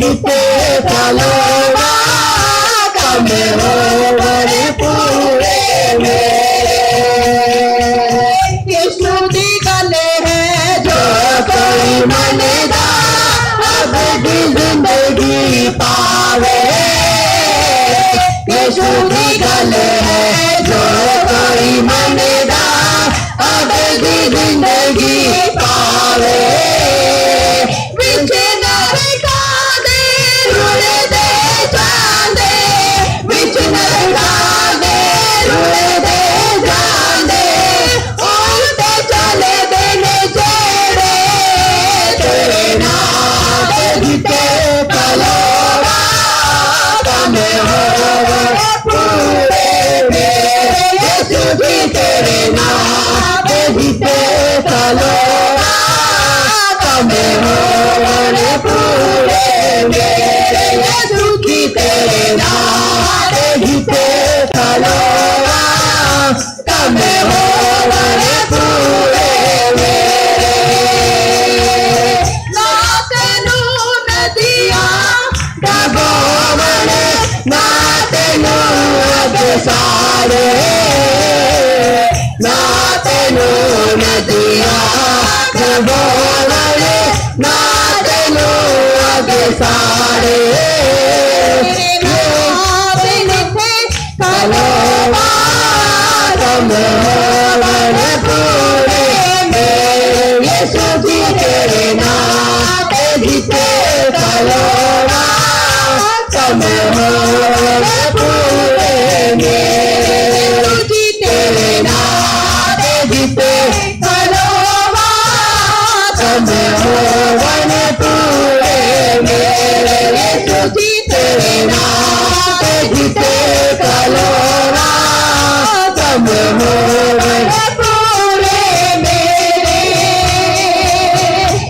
जीते चलोगा कम होवण पूरे मेरे। यीशु दी गले है जो कोई मनदा अब दी जिंदगी पावे। यीशु दी गले है जो कोई मनदा अब दी जिंदगी पावे। तेरे नाम जीते चलोगा कम होवण पूरे मेरे। यीशु की तेरे नाम जीते चलोगा कम होवण पूरे मेरे। ना तेनू नदियां डबोवण ना तेनू अग सारे। ना तेनू नदियां डबोवण ना तेनू अग सारे। चलोगा कम होवण पूरे मेरे। यीशु जी तेरे नाम जीते चलोगा कम होवण पूरे मेरे। तेरे नाम जीते चलोगा कम होवण पूरे मेरे। यीशु जी तेरे नाम जीते चलोगा कम होवण पूरे मेरे।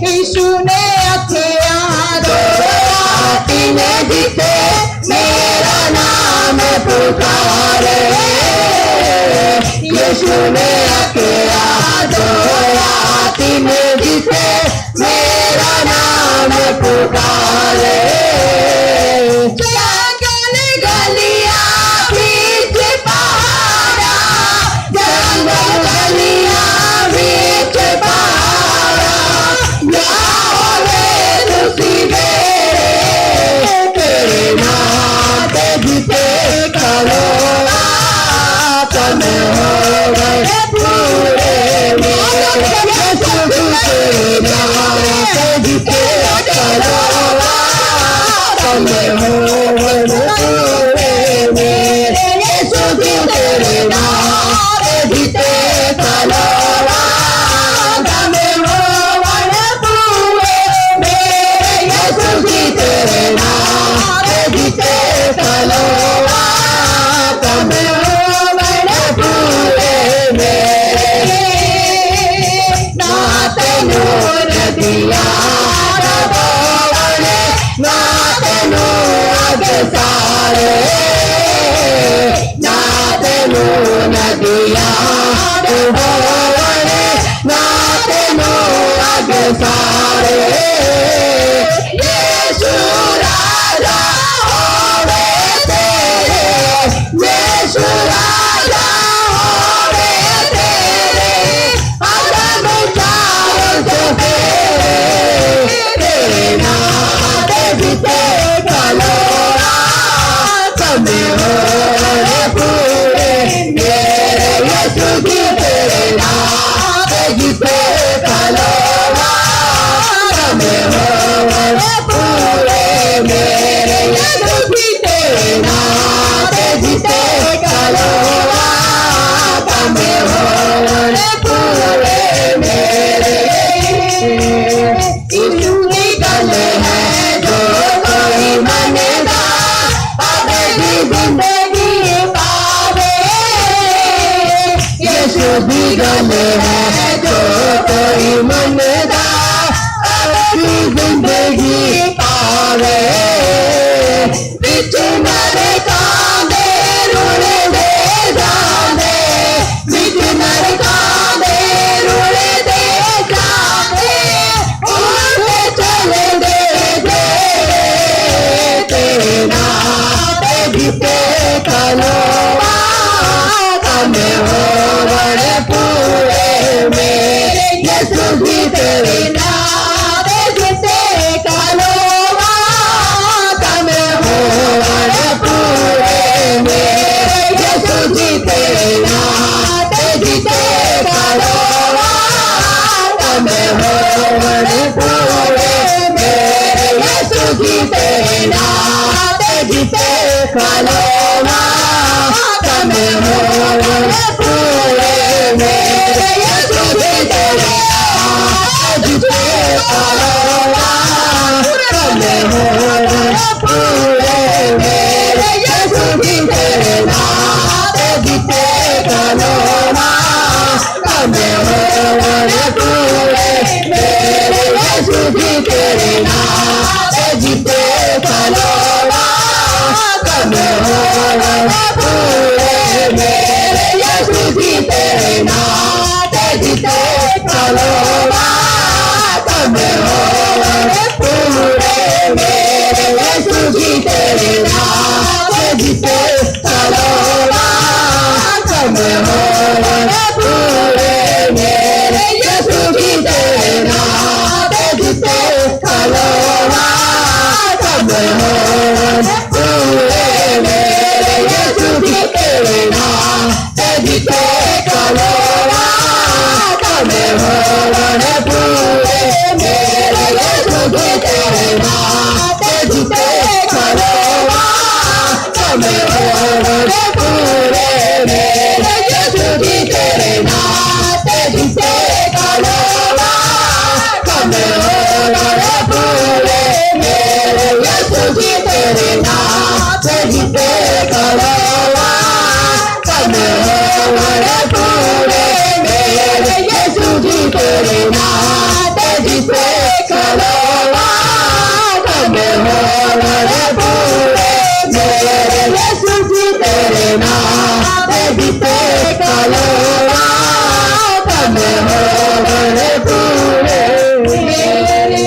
यीशु ने अखियां धोती ने जीते मेरा नाम पुकारे। यीशु ने अकेला धोया तीन जीते मेरा नाम पुकारे। जंगल गलियां बीच पहाड़ा जंगल गलियां बीच पहाड़ा जाओगे तुसी मेरे। तेरे नाम जीते चलोगा कम होवण पूरे मेरे। तेरे नाम जीते चलोगा कम होवण पूरे मेरे। यीशु जी तेरे नाम जीते चलोगा कम होवण पूरे मेरे। यीशु जी तेरे नाम जीते चलोगा कम होवण पूरे मेरे। ना तेनू नदियां डबोवण ना तेनू अग सारे। ना तेनू नदियां डबोवण ना तेनू अग सारे। यीशु राजा होवे तेरे। यीशु राजा होवे तेरे। अदम चाल से फेरे। तेरे नाम जीते चलोगा कम होवण पूरे मेरे। यीशु जी तेरे नाम जीते चलोगा कम होवण पूरे मेरे। यीशु जी तेरे नाम जीते चलोगा कम होवण पूरे मेरे। यीशु की गले है जो कोई मनदा अब दी जिंदगी पावे। यीशु की गले है जो कोई मनदा अब दी जिंदगी पावे। बिच नरकां दे रुलदे जांदे बिच नरकां दे रुलदे जांदे उठे चलदे जेड़े तेरे नाम ते जीते खलोना कमे हो पूरे मेरे यीशु जी तेरे नाम जीते खलोना कमे हो पूरे मेरे यीशु जी तेरे नाम जीते खलोना कमे हो पूरे मेरे यीशु जी तेरे नाम जीते खलोना कमे हो पूरे मेरे यीशु जी तेरे नाम जीते खलोना कमे हो पूरे मेरे यीशु जी तेरे नाम जीते खलोना कमे हो पूरे मेरे यीशु जी तेरे नाम जीते खलोना कमे हो पूरे मेरे यीशु जी तेरे नाम जीते खलोना कमे हो पूरे मेरे यीशु जी तेरे नाम जीते खलोना कमे हो पूरे मेरे यीशु जी तेरे नाम जीते खलोना कमे हो पूरे मेरे यीशु जी तेरे नाम जीते खलोना कमे हो पूरे मेरे यीशु जी तेरे नाम जीते खलोना कमे हो पूरे मेरे यीशु जी तेरे नाम जीते खलोना कमे हो पूरे मेरे।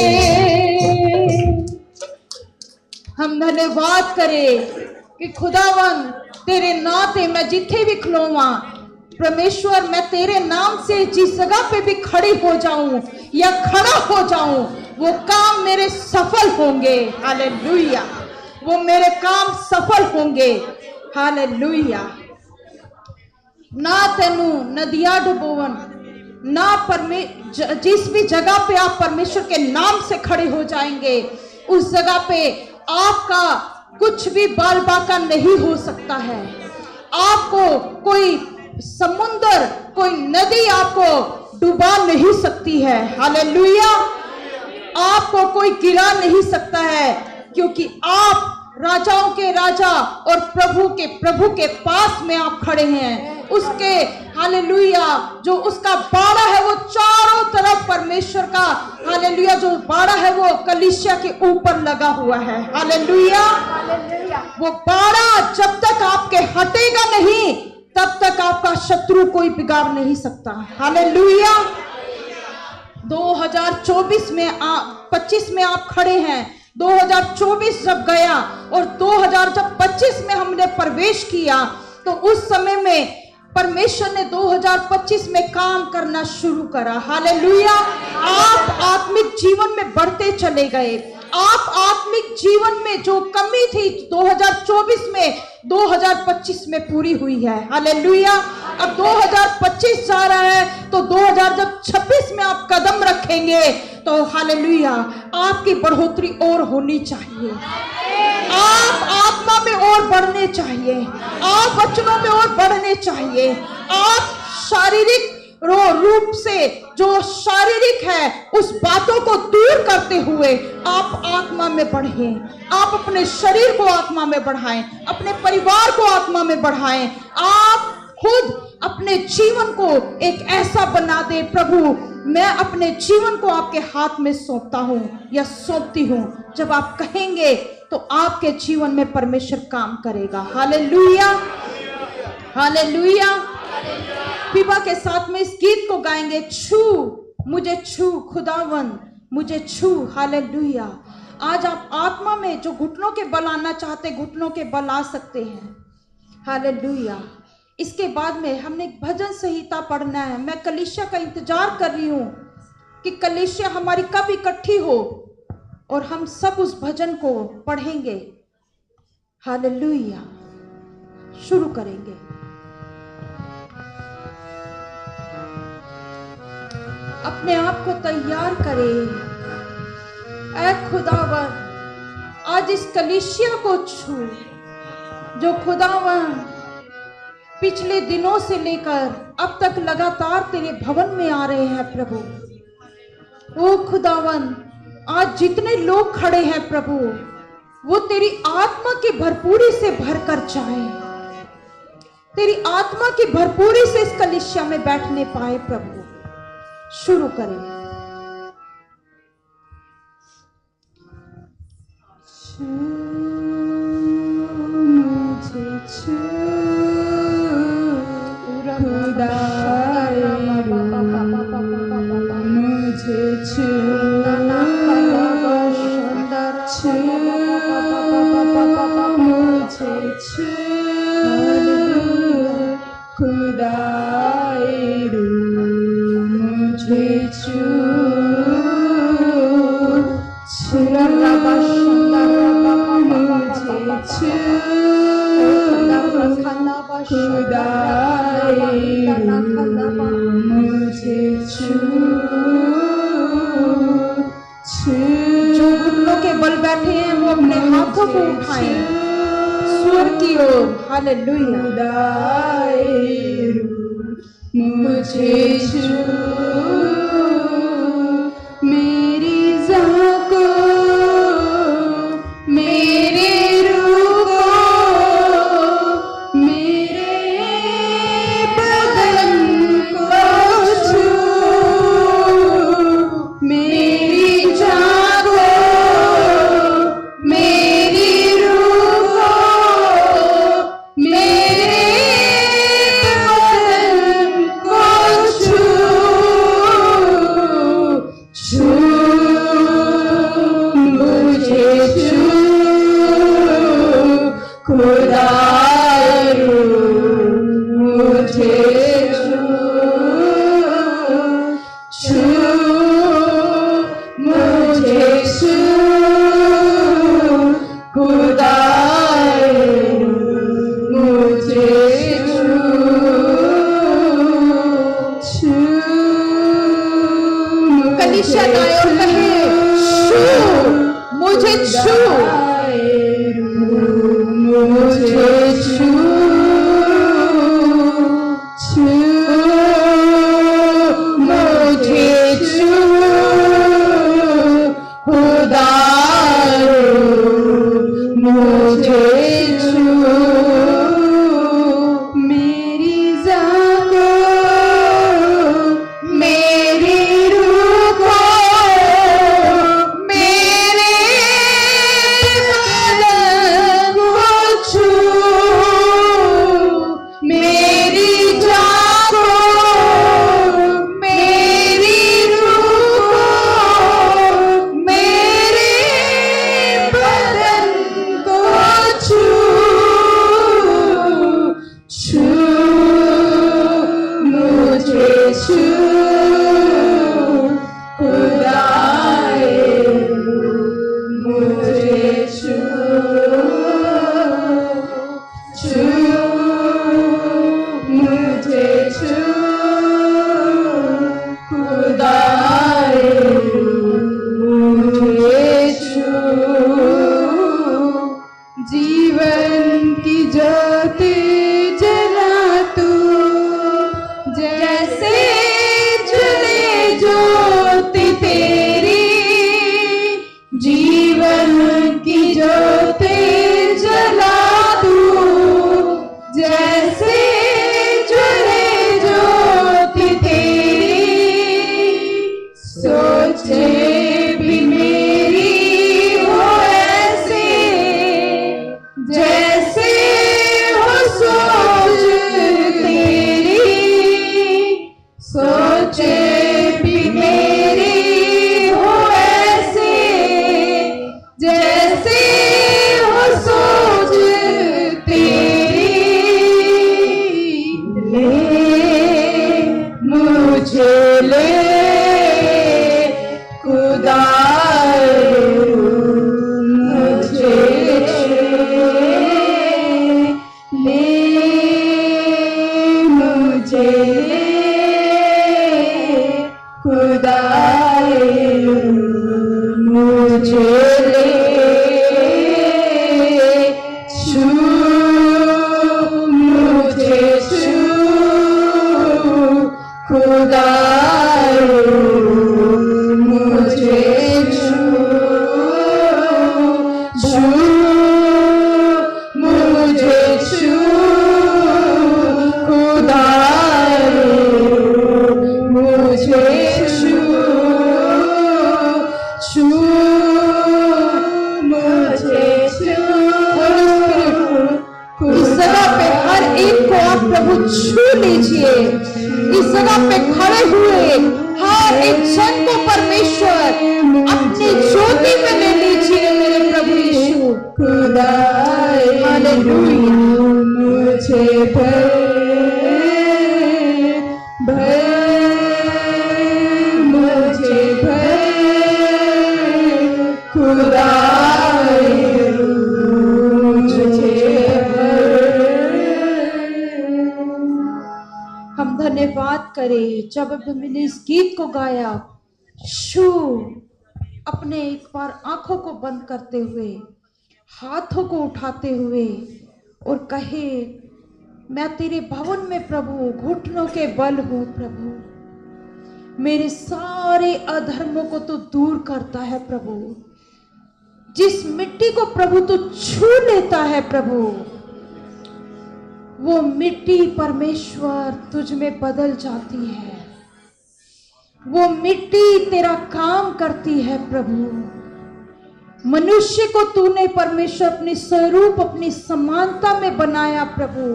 हम धन्यवाद करें कि खुदावन तेरे नाते मैं जिथे भी खलोवा परमेश्वर मैं तेरे नाम से जिस जगह पे भी खड़ी हो जाऊं या खड़ा हो जाऊं वो काम मेरे सफल होंगे। हालेलुया, वो मेरे काम सफल होंगे। हालेलुया। ना तेनू नदियां डुबोवन ना जिस भी जगह पे आप परमेश्वर के नाम से खड़े हो जाएंगे उस जगह पे आपका कुछ भी बाल बाका नहीं हो सकता है। आपको कोई समुंदर कोई नदी आपको डुबा नहीं सकती है। हालेलुया। आपको कोई गिरा नहीं सकता है क्योंकि आप राजाओं के राजा और प्रभु के पास में आप खड़े हैं। उसके हालेलुया जो उसका बाड़ा है वो चारों तरफ परमेश्वर का हालेलुया जो बाड़ा है वो कलीसिया के ऊपर लगा हुआ है। हालेलुया। वो बाड़ा जब तक आपके हटेगा नहीं तब तक आपका शत्रु कोई बिगाड़ नहीं सकता। हालेलुया। 2024 में 25 में आप खड़े हैं। 2024 जब गया और 2025 में हमने प्रवेश किया तो उस समय में परमेश्वर ने 2025 में काम करना शुरू करा। हालेलुया। आप आत्मिक जीवन में बढ़ते चले गए। आप आत्मिक जीवन में जो कमी थी 2024 में 2025 में पूरी हुई है। हालेलुया। अब 2025 जा रहा है तो 2026 में आप कदम रखेंगे तो हालेलुया आपकी बढ़ोतरी और होनी चाहिए। आप आत्मा में और बढ़ने चाहिए। आप वचनों में और बढ़ने चाहिए। आप शारीरिक रूप से जो शारीरिक है उस बातों को दूर करते हुए आप आत्मा में बढ़ें। आप अपने शरीर को आत्मा में बढ़ाएं, अपने परिवार को आत्मा में बढ़ाएं। आप खुद अपने जीवन को एक ऐसा बना दे, प्रभु मैं अपने जीवन को आपके हाथ में सौंपता हूं या सौंपती हूं। जब आप कहेंगे तो आपके जीवन में परमेश्वर काम करेगा। हालेलुया। हालेलुया। पिपा के साथ में इस गीत को गाएंगे, छू मुझे छू खुदावन मुझे छू। हालेलुया। आज आप आत्मा में जो घुटनों के बल आना चाहते घुटनों के बल आ सकते हैं। हालेलुया। इसके बाद में हमने एक भजन संहिता पढ़ना है। मैं कलीसिया का इंतजार कर रही हूं कि कलीसिया हमारी कब इकट्ठी हो और हम सब उस भजन को पढ़ेंगे। हालेलुया। शुरू करेंगे। अपने आप को तैयार करें। ऐ खुदावन आज इस कलीसिया को छू, जो खुदावन पिछले दिनों से लेकर अब तक लगातार तेरे भवन में आ रहे हैं प्रभु। ओ खुदावन, आज जितने लोग खड़े हैं प्रभु, वो तेरी आत्मा की भरपूरी से भरकर जाए, तेरी आत्मा की भरपूरी से इस कलीसिया में बैठने पाए प्रभु। शुरू करें। जो घुटनों के बल बैठे हैं वो अपने हाथों को उठाएं स्वर की ओर। हालेलुया। मुझे छू मेरी जान को, मेरे रूह को, मेरे बदन को छू, मेरी जान को, मेरी रूह को, मेरे बदन को छू, छू मुझे छू खुदा मुझे छू, छू मुझे छू खुदा मुझे छू, छू कलीसिया गाए और कहे छू मुझे छू, मुझे छू, छू मुझे छू खुदा मुझे छू, मेरी जान को, मेरी रूह को, मेरे बदन को छू, मेरी जान को, मेरी रूह को, मेरे बदन को छू, छू मुझे छू खुदाए मुझे छू, छू मुझे छू खुदाए मुझे छू, जीवन की ज्योति जला तू, जैसे जले ज्योति तेरी, जीवन की ज्योति जला तू, जैसे जले ज्योति तेरी, सोचे भी मेरी हो ऐसे, जैसे हो सोच तेरी, सोचे भी मेरी हो ऐसे, जैसे हो सोच तेरी, ले मुझे ले खुदा मुझे ले, मुझे खुदा मुझे ले, प्रभु छू लीजिए। इस जगह पे खड़े हुए हर एक जन को परमेश्वर अपनी ज्योति में ले लीजिए मेरे प्रभु यीशु। हालेलुया। मुझे भर मुझे भर खुदा हम धन्यवाद करें जब मैंने इस गीत को गाया। शू अपने एक बार आंखों को बंद करते हुए, हाथों को उठाते हुए और कहे, मैं तेरे भवन में प्रभु घुटनों के बल हूं प्रभु। मेरे सारे अधर्मों को तू दूर करता है प्रभु। जिस मिट्टी को प्रभु तू छू लेता है प्रभु, वो मिट्टी परमेश्वर तुझ में बदल जाती है। वो मिट्टी तेरा काम करती है प्रभु। मनुष्य को तूने परमेश्वर अपने स्वरूप अपनी समानता में बनाया प्रभु।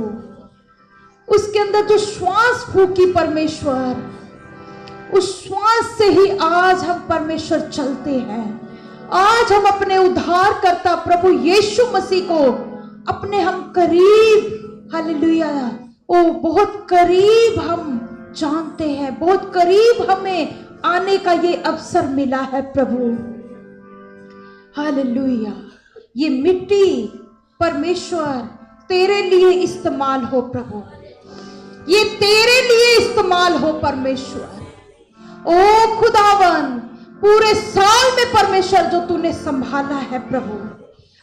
उसके अंदर जो श्वास फूकी परमेश्वर, उस श्वास से ही आज हम परमेश्वर चलते हैं। आज हम अपने उद्धारकर्ता प्रभु यीशु मसीह को अपने हम करीब, हालेलुया, ओ बहुत करीब हम जानते हैं। बहुत करीब हमें आने का ये अवसर मिला है प्रभु। हालेलुया। ये मिट्टी परमेश्वर तेरे लिए इस्तेमाल हो प्रभु। ये तेरे लिए इस्तेमाल हो परमेश्वर। ओ खुदावन, पूरे साल में परमेश्वर जो तूने संभाला है प्रभु,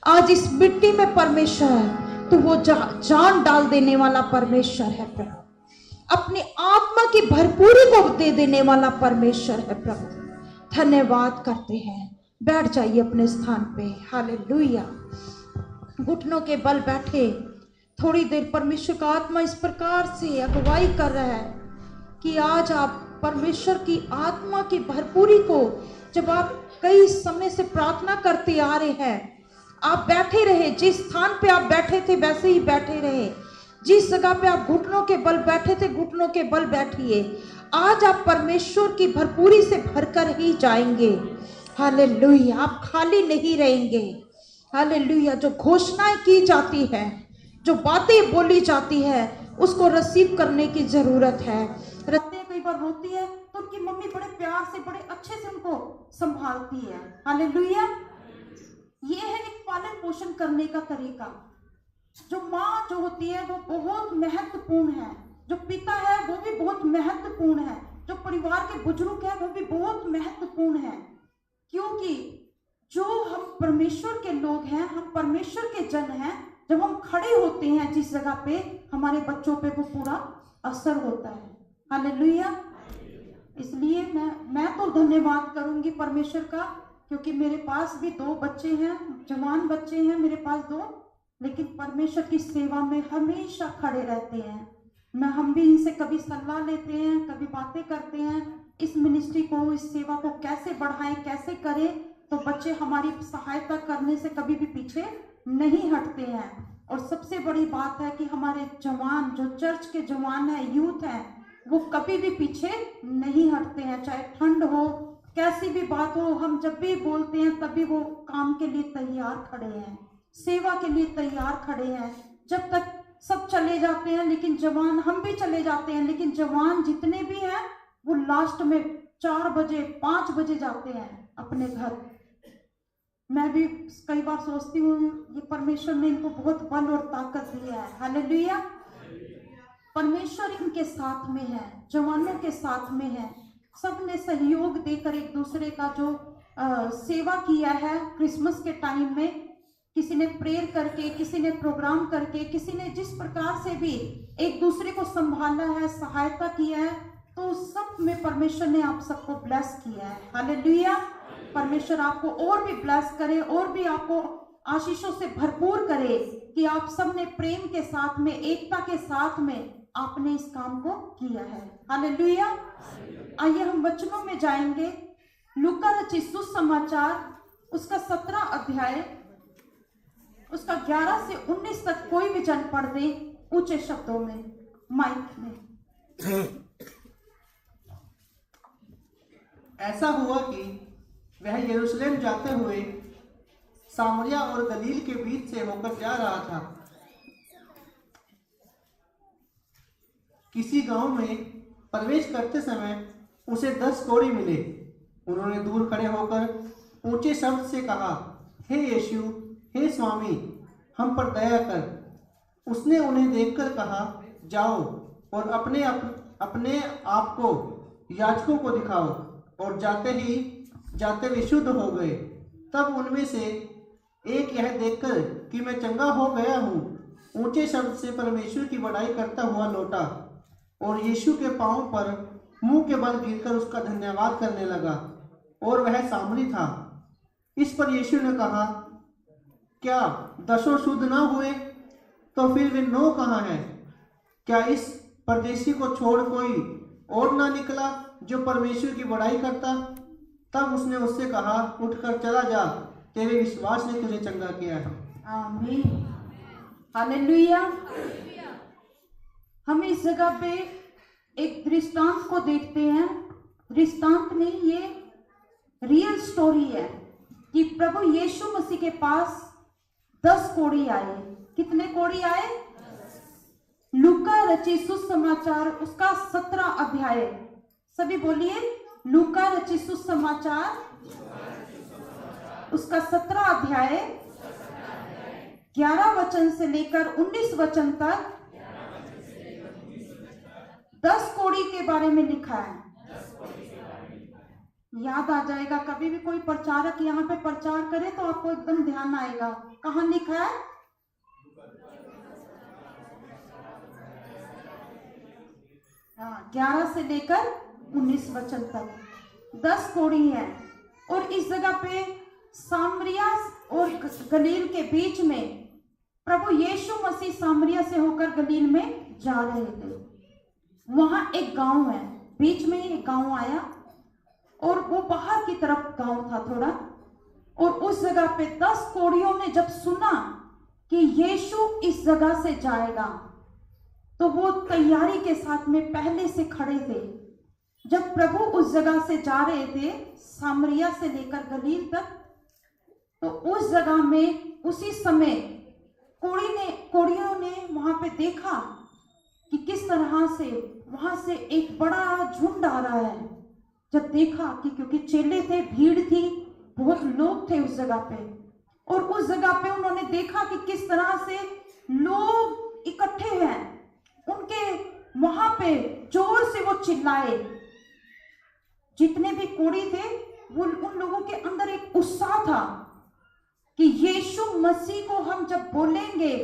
आज इस मिट्टी में परमेश्वर तू वो जान डाल देने वाला परमेश्वर है प्रभु। अपनी आत्मा की भरपूरी को दे देने वाला परमेश्वर है प्रभु। धन्यवाद करते हैं। बैठ जाइए अपने स्थान पे। हालेलुया। घुटनों के बल बैठे थोड़ी देर परमेश्वर का आत्मा इस प्रकार से अगुवाई कर रहा है कि आज आप परमेश्वर की आत्मा की भरपूरी को, जब आप कई समय से प्रार्थना करते आ रहे हैं, आप बैठे रहे, जिस स्थान पे आप बैठे थे वैसे ही बैठे रहे। जिस जगह पे आप घुटनों के बल बैठे थे, घुटनों के बल बैठिए। आज आप परमेश्वर की भरपूरी से भरकर ही जाएंगे। हालेलुया। आप खाली नहीं रहेंगे। हालेलुया। जो घोषणाएं की जाती है, जो बातें बोली जाती है, उसको रिसीव करने की जरूरत है। रत्ते कई बार रोती है तो उनकी मम्मी बड़े प्यार से, बड़े अच्छे से उनको संभालती है। हालेलुया। ये है एक पालन पोषण करने का तरीका। जो माँ जो होती है वो बहुत महत्वपूर्ण है। जो पिता है वो भी बहुत महत्वपूर्ण है। जो परिवार के बुजुर्ग है वो भी बहुत महत्वपूर्ण है। क्योंकि जो हम परमेश्वर के लोग हैं, हम परमेश्वर के जन हैं, जब हम खड़े होते हैं जिस जगह पे, हमारे बच्चों पे वो पूरा असर होता है। हालेलुया। इसलिए मैं तो धन्यवाद करूंगी परमेश्वर का, क्योंकि मेरे पास भी 2 बच्चे हैं, जवान बच्चे हैं मेरे पास 2, लेकिन परमेश्वर की सेवा में हमेशा खड़े रहते हैं। हम भी इनसे कभी सलाह लेते हैं, कभी बातें करते हैं, इस मिनिस्ट्री को, इस सेवा को कैसे बढ़ाएं, कैसे करें, तो बच्चे हमारी सहायता करने से कभी भी पीछे नहीं हटते हैं। और सबसे बड़ी बात है कि हमारे जवान, जो चर्च के जवान हैं, यूथ हैं, वो कभी भी पीछे नहीं हटते हैं। चाहे ठंड हो, कैसी भी बात हो, हम जब भी बोलते हैं तभी वो काम के लिए तैयार खड़े हैं, सेवा के लिए तैयार खड़े हैं। जब तक सब चले जाते हैं, लेकिन जवान, हम भी चले जाते हैं, लेकिन जवान जितने भी हैं वो लास्ट में 4 बजे 5 बजे जाते हैं अपने घर। मैं भी कई बार सोचती हूँ ये परमेश्वर ने इनको बहुत बल और ताकत दिया है। हालेलुया। परमेश्वर इनके साथ में है, जवानों के साथ में है। सब ने सहयोग देकर एक दूसरे का जो सेवा किया है क्रिसमस के टाइम में, किसी ने प्रेयर करके, किसी ने प्रोग्राम करके, किसी ने जिस प्रकार से भी एक दूसरे को संभाला है, सहायता किया है, तो सब में परमेश्वर ने आप सबको ब्लेस किया है। हालेलुया। परमेश्वर आपको और भी ब्लेस करे, और भी आपको आशीषों से भरपूर करे कि आप सब ने प्रेम के साथ में, एकता के साथ में आपने इस काम को किया है। हालेलुया। आइए हम वचनों में जाएंगे। लूका रचित सुसमाचार उसका 17 अध्याय उसका 11 से 19 तक कोई भी जन पढ़ दे ऊंचे शब्दों में। माइक में। ऐसा हुआ कि वह यरूशलेम जाते हुए सामरिया और गलील के बीच से होकर जा रहा था। किसी गांव में प्रवेश करते समय उसे 10 कोढ़ी मिले। उन्होंने दूर खड़े होकर ऊंचे शब्द से कहा, हे यीशु, हे स्वामी, हम पर दया कर। उसने उन्हें देखकर कहा, जाओ और अपने आप को याजकों को दिखाओ। और जाते वे शुद्ध हो गए। तब उनमें से एक यह देखकर कि मैं चंगा हो गया हूँ, ऊंचे शब्द से परमेश्वर की बड़ाई करता हुआ लौटा और यीशु के पांव पर मुंह के बल गिरकर उसका धन्यवाद करने लगा। और वह सामरी था। इस पर यीशु ने कहा, क्या 10 शुद्ध न हुए? तो फिर वे 9 कहाँ हैं? क्या इस परदेशी को छोड़ कोई और ना निकला जो परमेश्वर की बड़ाई करता? तब उसने उससे कहा, उठकर चला जा, तेरे विश्वास ने तुझे चंगा किया है। आमीन, हालेलुया। हम इस जगह पे एक दृष्टांत को देखते हैं। दृष्टांत नहीं, ये रियल स्टोरी है कि प्रभु यीशु मसीह के पास 10 कोढ़ी आए। कितने कोढ़ी आए? लूका रचित सुसमाचार उसका 17 अध्याय। सभी बोलिए, लूका रचित सुसमाचार उसका 17 अध्याय 11 वचन से लेकर 19 वचन तक 10 कोढ़ी के बारे में लिखा है। याद आ जाएगा, कभी भी कोई प्रचारक यहाँ पे प्रचार करे तो आपको एकदम ध्यान आएगा। कहाँ लिखा है? हाँ, 11 से लेकर 19 वचन तक 10 कोढ़ी है। और इस जगह पे सामरिया और गलील के बीच में प्रभु यीशु मसीह सामरिया से होकर गलील में जा रहे थे। वहां एक गांव है, बीच में ही एक गांव आया और वो बाहर की तरफ गांव था थोड़ा। और उस जगह पे 10 कोढ़ियों ने जब सुना कि यीशु इस जगह से जाएगा तो वो तैयारी के साथ में पहले से खड़े थे। जब प्रभु उस जगह से जा रहे थे, सामरिया से लेकर गलील तक, तो उस जगह में उसी समय कोढ़ियों ने वहां पे देखा कि किस तरह से वहां से एक बड़ा झुंड आ रहा है। जब देखा कि क्योंकि चेले थे, भीड़ थी, बहुत लोग थे उस जगह पे, और उस जगह पे उन्होंने देखा कि किस तरह से लोग इकट्ठे हैं। उनके वहां पे जोर से वो चिल्लाए। जितने भी कोढ़ी थे वो उन लोगों के अंदर एक उत्साह था कि यीशु मसीह को हम जब बोलेंगे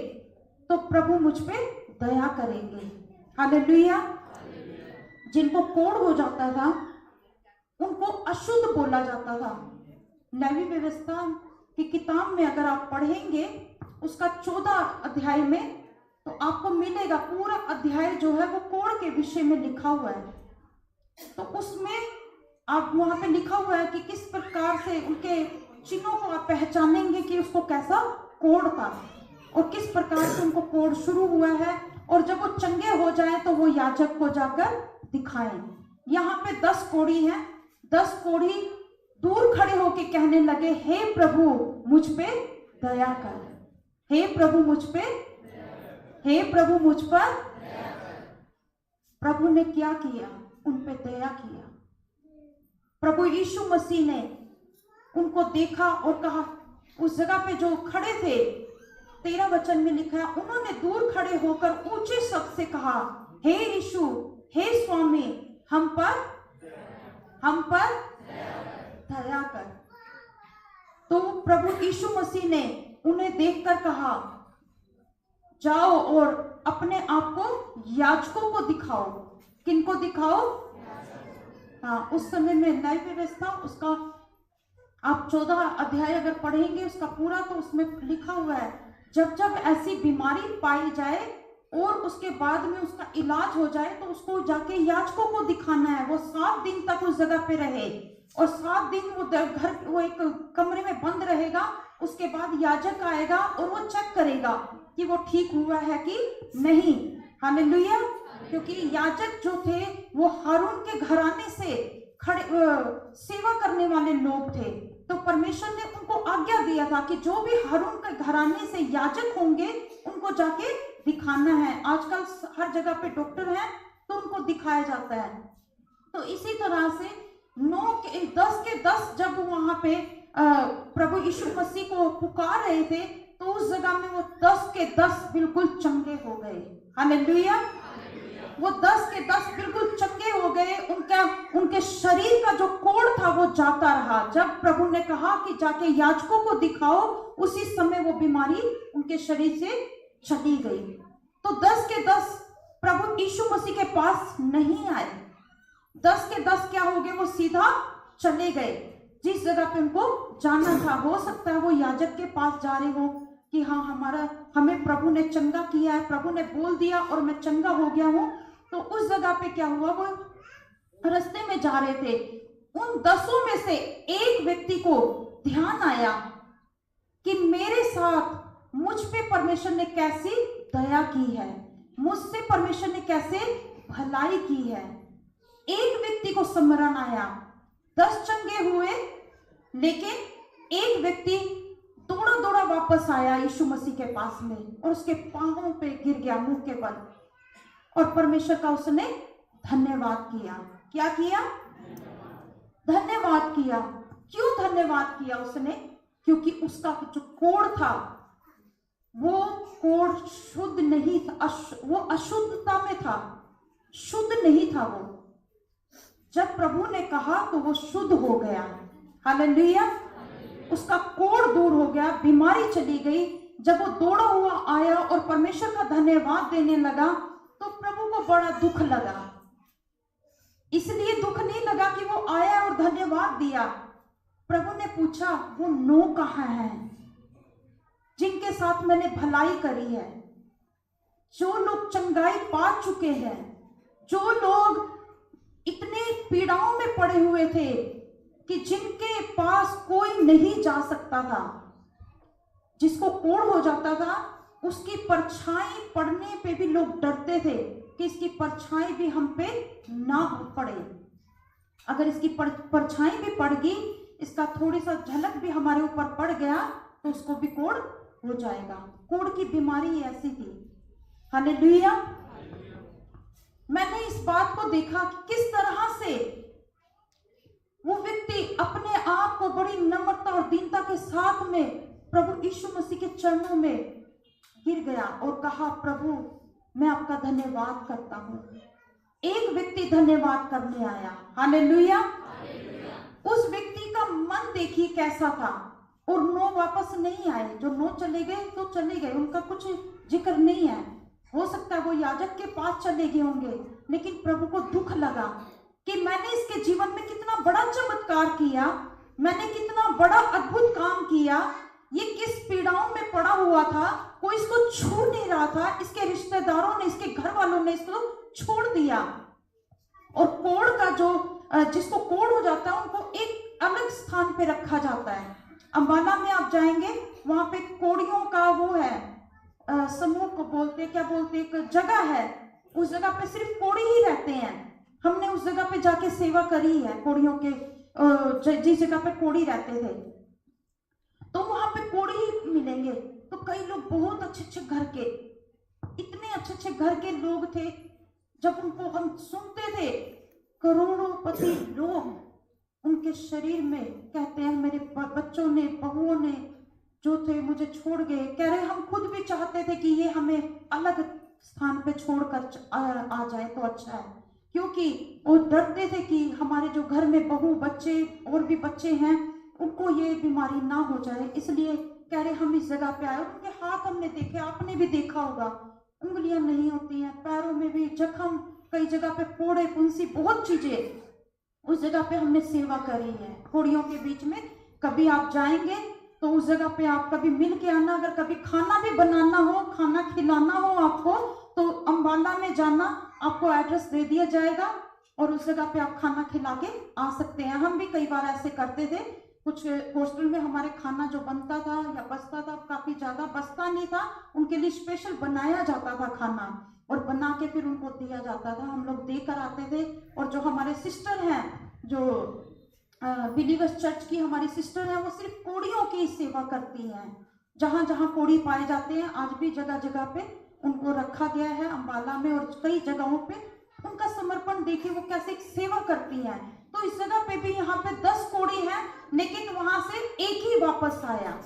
तो प्रभु मुझ पे दया करेंगे। हालेलुया। जिनको कोढ़ हो जाता था उनको अशुद्ध बोला जाता था। लेवी व्यवस्था की किताब में अगर आप पढ़ेंगे उसका 14 अध्याय में, तो आपको मिलेगा पूरा अध्याय जो है वो कोढ़ के विषय में लिखा हुआ है। तो उसमें आप वहां पे लिखा हुआ है कि किस प्रकार से उनके चिन्हों को आप पहचानेंगे कि उसको कैसा कोढ़ था और किस प्रकार से उनको कोढ़ शुरू हुआ है, और जब वो चंगे हो जाए तो वो याजक को जाकर दिखाएं। यहाँ पे 10 कोढ़ी हैं। 10 कोढ़ी दूर खड़े होके कहने लगे, हे प्रभु मुझ पे दया कर, हे प्रभु मुझ पे, हे प्रभु मुझ पर। प्रभु ने क्या किया? उन पे दया किया। प्रभु यीशु मसीह ने उनको देखा और कहा, उस जगह पे जो खड़े थे, 13 वचन में लिखा है, उन्होंने दूर खड़े होकर ऊंचे शब्द से कहा, हे यीशु, हे स्वामी, हम पर दया कर। तो प्रभु यीशु मसीह ने उन्हें देखकर कहा, जाओ और अपने आप को याजकों को दिखाओ। किनको दिखाओ? हाँ, उस समय में नई व्यवस्था उसका आप 14 अध्याय अगर पढ़ेंगे उसका पूरा, तो उसमें लिखा हुआ है जब जब ऐसी बीमारी पाई जाए और उसके बाद में उसका इलाज हो जाए तो उसको जाके याजकों को दिखाना है। वो 7 दिन तक उस जगह पे रहे और 7 दिन वो एक कमरे में बंद रहेगा। उसके बाद याजक आएगा और वो चेक करेगा कि वो ठीक हुआ है कि नहीं। हालेलुया। क्योंकि याजक जो थे वो हारून के घराने से खड़े सेवा करने वाले लोग थे। तो परमेश्वर ने उनको आज्ञा दिया था कि जो भी हारून के घराने से याजक होंगे उनको जाके दिखाना है। आजकल हर जगह पे डॉक्टर हैं तो उनको दिखाया जाता है। तो इसी तरह से 10 के 10 जब वहां पे प्रभु यीशु मसीह को पुकार रहे थे तो उस जगह में वो 10 के 10 बिल्कुल चंगे हो गए। हालेलुया। वो 10 के 10 बिल्कुल चंगे हो गए। उनके शरीर का जो कोढ़ था वो जाता रहा। जब प्रभु ने कहा कि जाके याजकों को दिखाओ, उसी समय वो बीमारी उनके शरीर से चली गई। तो 10 के 10 प्रभु यीशु मसीह के पास नहीं आए। 10 के 10 क्या हो गए, वो सीधा चले गए जिस जगह पे उनको जाना था। हो सकता है वो याजक के पास जा रहे हो कि हाँ हमें प्रभु ने चंगा किया है, प्रभु ने बोल दिया और मैं चंगा हो गया हूं। तो उस जगह पे क्या हुआ, वो रास्ते में जा रहे थे। उन 10 में से एक व्यक्ति को ध्यान आया कि मेरे साथ मुझ पे परमेश्वर ने कैसी दया की है, मुझसे परमेश्वर ने कैसे भलाई की है। एक व्यक्ति को स्मरण आया। 10 चंगे हुए, लेकिन एक व्यक्ति दौड़ा दौड़ा वापस आया यीशु मसीह के पास में और उसके पांवों पे गिर गया मुंह के बल, और परमेश्वर का उसने धन्यवाद किया। क्या किया? धन्यवाद किया। क्यों धन्यवाद किया उसने? क्योंकि उसका जो कोढ़ था वो कोढ़ शुद्ध नहीं था, वो अशुद्धता में था, शुद्ध नहीं था। वो जब प्रभु ने कहा तो वो शुद्ध हो गया। हालेलुया। उसका कोढ़ दूर हो गया, बीमारी चली गई। जब वो दौड़ा हुआ आया और परमेश्वर का धन्यवाद देने लगा तो प्रभु को बड़ा दुख लगा। इसलिए दुख नहीं लगा कि वो आया और धन्यवाद दिया। प्रभु ने पूछा, वो 9 कहाँ हैं जिनके साथ मैंने भलाई करी है? जो लोग चंगाई पा चुके हैं, जो लोग इतने पीड़ाओं में पड़े हुए थे कि जिनके पास कोई नहीं जा सकता था, जिसको कोढ़ हो जाता था, उसकी परछाई पड़ने पे भी लोग डरते थे कि इसकी परछाई भी हम पे ना पड़े। अगर इसकी परछाई भी पड़ गई, इसका थोड़ी सा झलक भी हमारे ऊपर पड़ गया तो उसको भी कोढ़ हो जाएगा। कोढ़ की बीमारी ऐसी थी। हालेलुया। मैंने इस बात को देखा कि किस तरह से वो व्यक्ति अपने आप को बड़ी नम्रता और दीनता के साथ में प्रभु यीशु मसीह के चरणों में गिर गया और कहा, प्रभु मैं आपका धन्यवाद करता हूं। एक व्यक्ति धन्यवाद करने आया। हालेलुया। उस व्यक्ति का मन देखिए कैसा था। और 9 वापस नहीं आए। जो 9 चले गए तो चले गए, उनका कुछ जिक्र नहीं है। हो सकता है वो याजक के पास चले गए होंगे, लेकिन प्रभु को दुख लगा कि मैंने इसके जीवन में कितना बड़ा चमत्कार किया, मैंने कितना बड़ा अद्भुत काम किया। ये किस पीड़ाओं में पड़ा हुआ था, कोई इसको छू नहीं रहा था। इसके रिश्तेदारों ने, इसके घर वालों ने इसको छोड़ दिया। और कोढ़ का जो जिसको कोढ़ हो जाता है उनको एक अलग स्थान पे रखा जाता है। अंबाला में आप जाएंगे, वहां पे कोढ़ियों का वो है, समूह को बोलते, क्या बोलते, एक जगह है। उस जगह पे सिर्फ कोढ़ी ही रहते हैं। हमने उस जगह पे जाके सेवा करी है कोढ़ियों के, जिस जगह पे कोढ़ी रहते थे। तो वहां पे कोढ़ी ही मिलेंगे। तो कई लोग बहुत अच्छे अच्छे घर के, इतने अच्छे अच्छे घर के लोग थे, जब उनको हम सुनते थे, करोड़ोंपति लोग उनके शरीर में कहते हैं, मेरे बच्चों ने, बहुओं ने जो थे मुझे छोड़ गए। कह रहे हम खुद भी चाहते थे कि ये हमें अलग स्थान पे छोड़कर आ जाए तो अच्छा है, क्योंकि वो डरते थे कि हमारे जो घर में बहू, बच्चे और भी बच्चे हैं, उनको ये बीमारी ना हो जाए। इसलिए कह रहे हम इस जगह पे आए। उनके हाथ हमने देखे, आपने भी देखा होगा, उंगलियां नहीं होती हैं, पैरों में भी जख्म, कई जगह पे फोड़े, फुंसी, बहुत चीजें। उस जगह पे हमने सेवा करी है कोढ़ियों के बीच में। कभी आप जाएंगे तो उस जगह पे आप कभी मिल के आना। अगर कभी खाना भी बनाना हो, खाना खिलाना हो आपको, तो अंबाला में जाना, आपको एड्रेस दे दिया जाएगा और उस जगह पे आप खाना खिला के आ सकते हैं। हम भी कई बार ऐसे करते थे। कुछ हॉस्टल में हमारे खाना जो बनता था या बचता था, काफी ज्यादा बचता नहीं था, उनके लिए स्पेशल बनाया जाता था खाना और बना के फिर उनको दिया जाता था। हम लोग देकर आते थे। और जो हमारे सिस्टर हैं, जो बिलीवर्स चर्च की हमारी सिस्टर हैं, वो सिर्फ कोड़ियों की सेवा करती हैं। जहाँ जहाँ कोड़ी पाए जाते हैं, आज भी जगह जगह पे उनको रखा गया है, अम्बाला में और कई जगहों पे। उनका समर्पण देखिए वो कैसे एक सेवा करती हैं। तो इस जगह पे भी यहाँ पे 10 कोड़ी हैं, लेकिन वहां से एक ही वापस आया,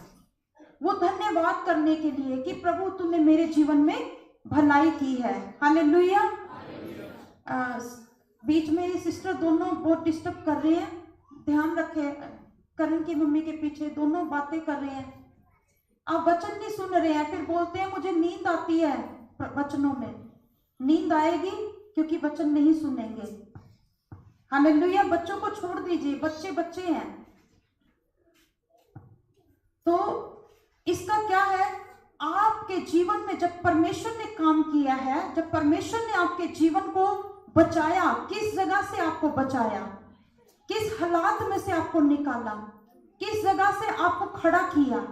वो धन्यवाद करने के लिए कि प्रभु तूने मेरे जीवन में भलाई की है। हालेलुया। बीच में ये सिस्टर दोनों बहुत डिस्टर्ब कर रहे हैं, ध्यान रखे। करण की मम्मी के पीछे दोनों बातें कर रहे हैं, आप वचन नहीं सुन रहे हैं। फिर बोलते हैं मुझे नींद आती है। वचनों में नींद आएगी क्योंकि वचन नहीं सुनेंगे। हालेलुया। बच्चों को छोड़ दीजिए, बच्चे बच्चे हैं। तो इसका क्या है, आपके जीवन में जब परमेश्वर ने काम किया है, जब परमेश्वर ने आपके जीवन को बचाया, किस जगह से आपको बचाया, किस हालात में से आपको निकाला, किस जगह से आपको खड़ा किया,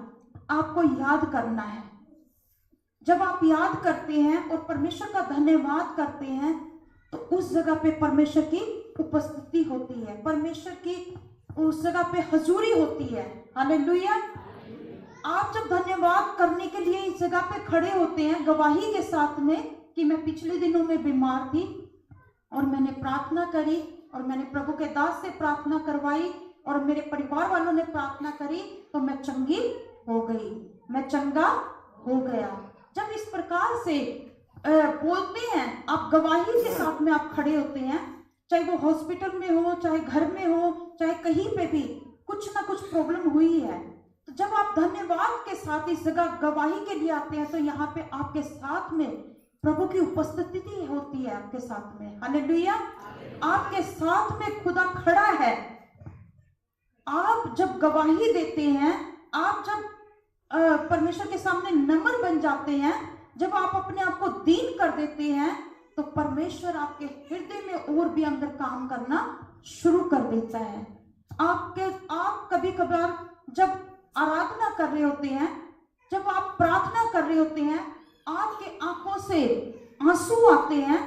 आपको याद करना है। जब आप याद करते हैं और परमेश्वर का धन्यवाद करते हैं, तो उस जगह पे परमेश्वर की उपस्थिति होती है, परमेश्वर की उस जगह पे हजूरी होती है। हालेलुया। आप जब धन्यवाद करने के लिए इस जगह पे खड़े होते हैं गवाही के साथ में कि मैं पिछले दिनों में बीमार थी और मैंने प्रार्थना करी और मैंने प्रभु के दास से प्रार्थना करवाई और मेरे परिवार वालों ने प्रार्थना करी, तो मैं चंगी हो गई, मैं चंगा हो गया। जब इस प्रकार से बोलते हैं, आप गवाही के साथ में आप खड़े होते हैं, चाहे वो हॉस्पिटल में हो, चाहे घर में हो, चाहे कहीं पे भी कुछ ना कुछ प्रॉब्लम हुई है, तो जब आप धन्यवाद के साथ इस जगह गवाही के लिए आते हैं, तो यहाँ पे आपके साथ में प्रभु की उपस्थिति होती है, आपके साथ में। हालेलुया। आपके साथ में खुदा खड़ा है। आप जब गवाही देते हैं, आप जब परमेश्वर के सामने नम्र बन जाते हैं, जब आप अपने आप को दीन कर देते हैं, तो परमेश्वर आपके हृदय में और भी अंदर काम करना शुरू कर देता है। आप कभी कभार जब आराधना कर रहे होते हैं, जब आप प्रार्थना कर रहे होते हैं, आपके आंखों से आंसू आते हैं,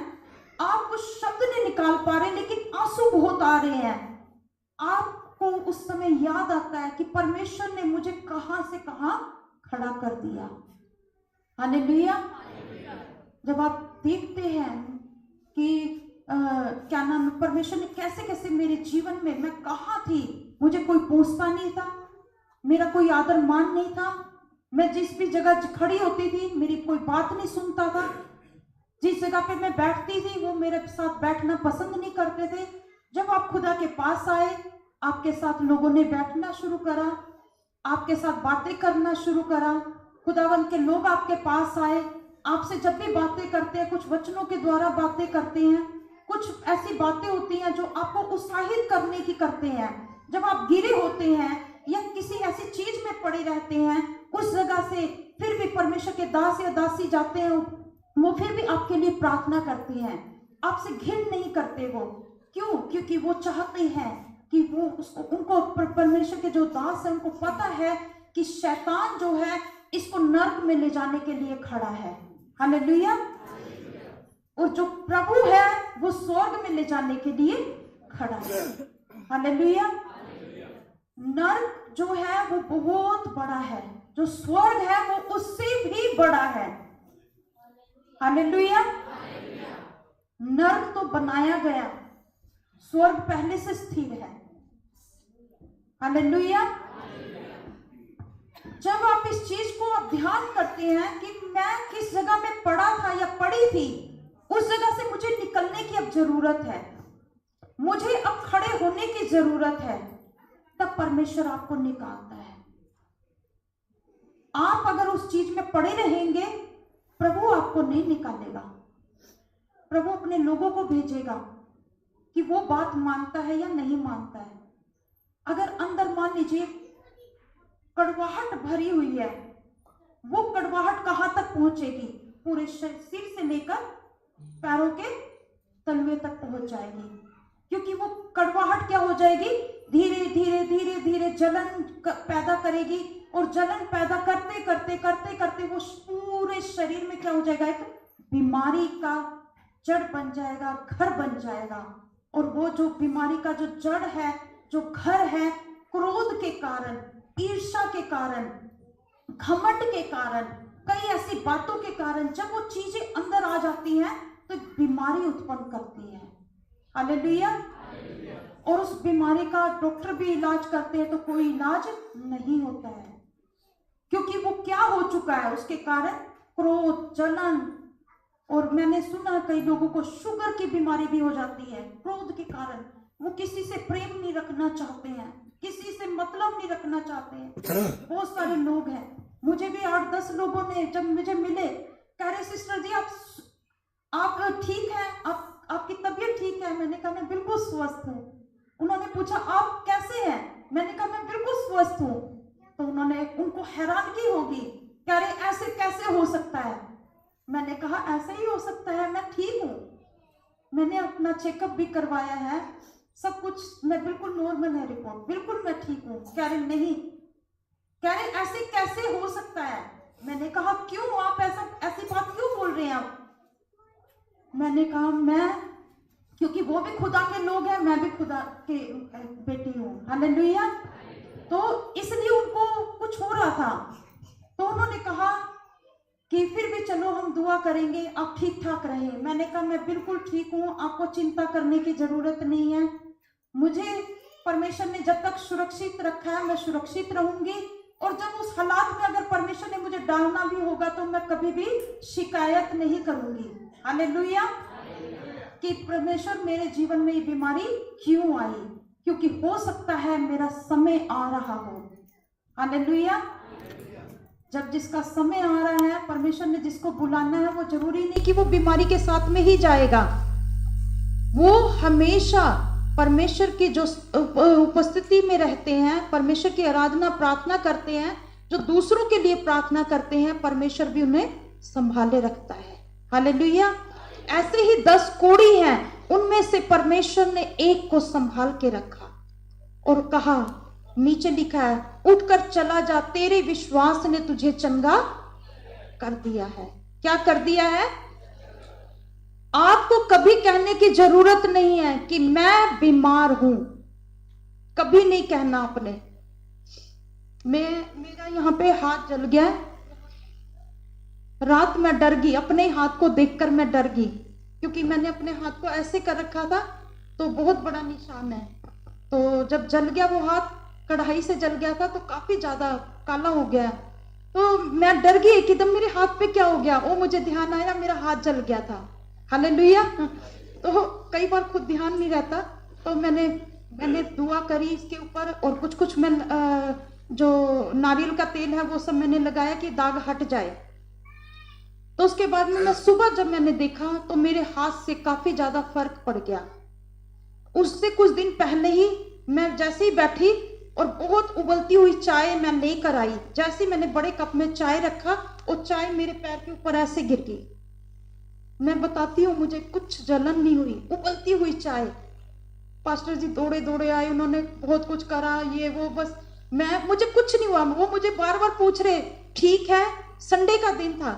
आप कुछ शब्द नहीं निकाल पा रहे, लेकिन आंसू बहुत आ रहे हैं। आपको उस समय याद आता है कि परमेश्वर ने मुझे कहां से कहां खड़ा कर दिया। हालेलुया। जब आप देखते हैं कि क्या नाम, परमेश्वर ने कैसे कैसे मेरे जीवन में, मैं कहां थी, मुझे कोई पूछता नहीं था, मेरा कोई आदर मान नहीं था, मैं जिस भी जगह खड़ी होती थी मेरी कोई बात नहीं सुनता था, जिस जगह पे मैं बैठती थी वो मेरे साथ बैठना पसंद नहीं करते थे। जब आप खुदा के पास आए, आपके साथ लोगों ने बैठना शुरू करा, आपके साथ बातें करना शुरू करा, खुदावन के लोग आपके पास आए, आपसे जब भी बातें करते हैं, कुछ वचनों के द्वारा बातें करते हैं, कुछ ऐसी बातें होती हैं जो आपको उत्साहित करने की करते हैं। जब आप गिरे होते हैं या किसी ऐसी चीज में पड़े रहते हैं, उस जगह से फिर भी परमेश्वर के दास या दासी जाते हैं, वो फिर भी आपके लिए प्रार्थना करते हैं, आपसे घिन नहीं करते। वो क्यों? क्योंकि वो चाहते हैं कि वो उनको परमेश्वर के जो दास है, उनको पता है कि शैतान जो है इसको नर्क में ले जाने के लिए खड़ा है। हालेलुया। और जो प्रभु है वो स्वर्ग में ले जाने के लिए खड़ा है। हालेलुया। नर्क जो है वो बहुत बड़ा है, जो स्वर्ग है वो उससे भी बड़ा है। हालेलुया। नर्क तो बनाया गया, स्वर्ग पहले से स्थिर है। हालेलुया। जब आप इस चीज को आप ध्यान करते हैं कि मैं किस जगह में पड़ा था या पड़ी थी, उस जगह से मुझे निकलने की अब जरूरत है, मुझे अब खड़े होने की जरूरत है, तब परमेश्वर आपको निकालता है। आप अगर उस चीज में पड़े रहेंगे, प्रभु आपको नहीं निकालेगा। प्रभु अपने लोगों को भेजेगा कि वो बात मानता है या नहीं मानता है। अगर अंदर मान लीजिए कड़वाहट भरी हुई है, वो कड़वाहट कहां तक पहुंचेगी? पूरे सिर से लेकर पैरों के तलवे तक पहुंच जाएगी, क्योंकि वो कड़वाहट क्या हो जाएगी, धीरे धीरे धीरे धीरे जलन पैदा करेगी, और जलन पैदा करते करते करते करते वो पूरे शरीर में क्या हो जाएगा, एक बीमारी का जड़ बन जाएगा, घर बन जाएगा। और वो जो बीमारी का जो जड़ है, जो घर है, क्रोध के कारण, ईर्ष्या के कारण, घमंड के कारण, कई ऐसी बातों के कारण जब वो चीजें अंदर आ जाती हैं तो बीमारी उत्पन्न करती है। हालेलुया। और उस बीमारी का डॉक्टर भी इलाज करते हैं तो कोई इलाज नहीं होता है, क्योंकि वो क्या हो चुका है, उसके कारण क्रोध, जलन। और मैंने सुना कई लोगों को शुगर की बीमारी भी हो जाती है क्रोध के कारण। वो किसी से प्रेम नहीं रखना चाहते हैं, किसी से मतलब नहीं रखना चाहते हैं। बहुत सारे लोग हैं, मुझे भी 8-10 लोगों ने जब मुझे मिले, कह रहे सिस्टर जी आप ठीक हैं, आपकी तबीयत ठीक है? मैंने कहा मैं बिल्कुल स्वस्थ हूँ। उन्होंने पूछा आप कैसे हैं? मैंने कहा मैं बिल्कुल स्वस्थ हूँ। तो उनको हैरानगी होगी, कह रहे ऐसे कैसे हो सकता है? मैंने कहा ऐसे ही हो सकता है, मैं ठीक हूँ, मैंने अपना चेकअप भी करवाया है, सब कुछ, मैं बिल्कुल नॉर्मल है रिपोर्ट, बिल्कुल मैं ठीक हूँ। कह रहे नहीं, कह रहे ऐसे कैसे हो सकता है? मैंने कहा क्यों, आप ऐसी बात क्यों बोल रहे हैं आप? मैंने कहा क्योंकि वो भी खुदा के लोग हैं, मैं भी खुदा के बेटी हूँ। हालेलुया। तो इसलिए उनको कुछ हो रहा था, तो उन्होंने कहा कि फिर भी चलो हम दुआ करेंगे, आप ठीक ठाक रहे। मैंने कहा मैं बिल्कुल ठीक हूँ, आपको चिंता करने की जरूरत नहीं है। मुझे परमेश्वर ने जब तक सुरक्षित रखा है मैं सुरक्षित रहूंगी, और जब उस हालात में अगर परमेश्वर ने मुझे डालना भी होगा तो मैं कभी भी शिकायत नहीं करूंगी। हालेलुया। कि परमेश्वर मेरे जीवन में ये बीमारी क्यों आई, क्योंकि हो सकता है मेरा समय आ रहा हो। हालेलुया। जब जिसका समय आ रहा है, परमेश्वर ने जिसको बुलाना है, वो जरूरी नहीं कि वो बीमारी के साथ में ही जाएगा। वो हमेशा परमेश्वर की जो उपस्थिति में रहते हैं, परमेश्वर की आराधना प्रार्थना करते हैं, जो दूसरों के लिए प्रार्थना करते हैं, परमेश्वर भी उन्हें संभाले रखता है। हालेलुया। ऐसे ही 10 कोढ़ी हैं, उनमें से परमेश्वर ने एक को संभाल के रखा और कहा, नीचे लिखा है, उठकर चला जा, तेरे विश्वास ने तुझे चंगा कर दिया है। क्या कर दिया है? आपको कभी कहने की जरूरत नहीं है कि मैं बीमार हूं, कभी नहीं कहना आपने। मेरा यहां पे हाथ जल गया, रात में डर गई, अपने हाथ को देखकर मैं डर गई, क्योंकि मैंने अपने हाथ को ऐसे कर रखा था तो बहुत बड़ा निशान है। तो जब जल गया वो हाथ, कढ़ाई से जल गया था तो काफी ज्यादा काला हो गया, तो मैं डर गई कि एकदम मेरे हाथ पे क्या हो गया। वो मुझे ध्यान आया मेरा हाथ जल गया था। हालेलुया। तो कई बार खुद ध्यान नहीं रहता, तो मैंने दुआ करी इसके ऊपर, और कुछ मैं जो नारियल का तेल है वो सब मैंने लगाया कि दाग हट जाए। तो उसके बाद में मैं सुबह जब मैंने देखा तो मेरे हाथ से काफी ज्यादा फर्क पड़ गया। उससे कुछ दिन पहले ही मैं जैसे ही बैठी और बहुत उबलती हुई चाय मैं लेकर आई, जैसे मैंने बड़े कप में चाय रखा और चाय मेरे पैर के ऊपर ऐसे गिर गई। मैं बताती हूँ, मुझे कुछ जलन नहीं हुई, उबलती हुई चाय। पास्टर जी दौड़े दौड़े आए, उन्होंने बहुत कुछ करा, ये वो, बस मुझे कुछ नहीं हुआ। वो मुझे बार बार पूछ रहे ठीक है, संडे का दिन था,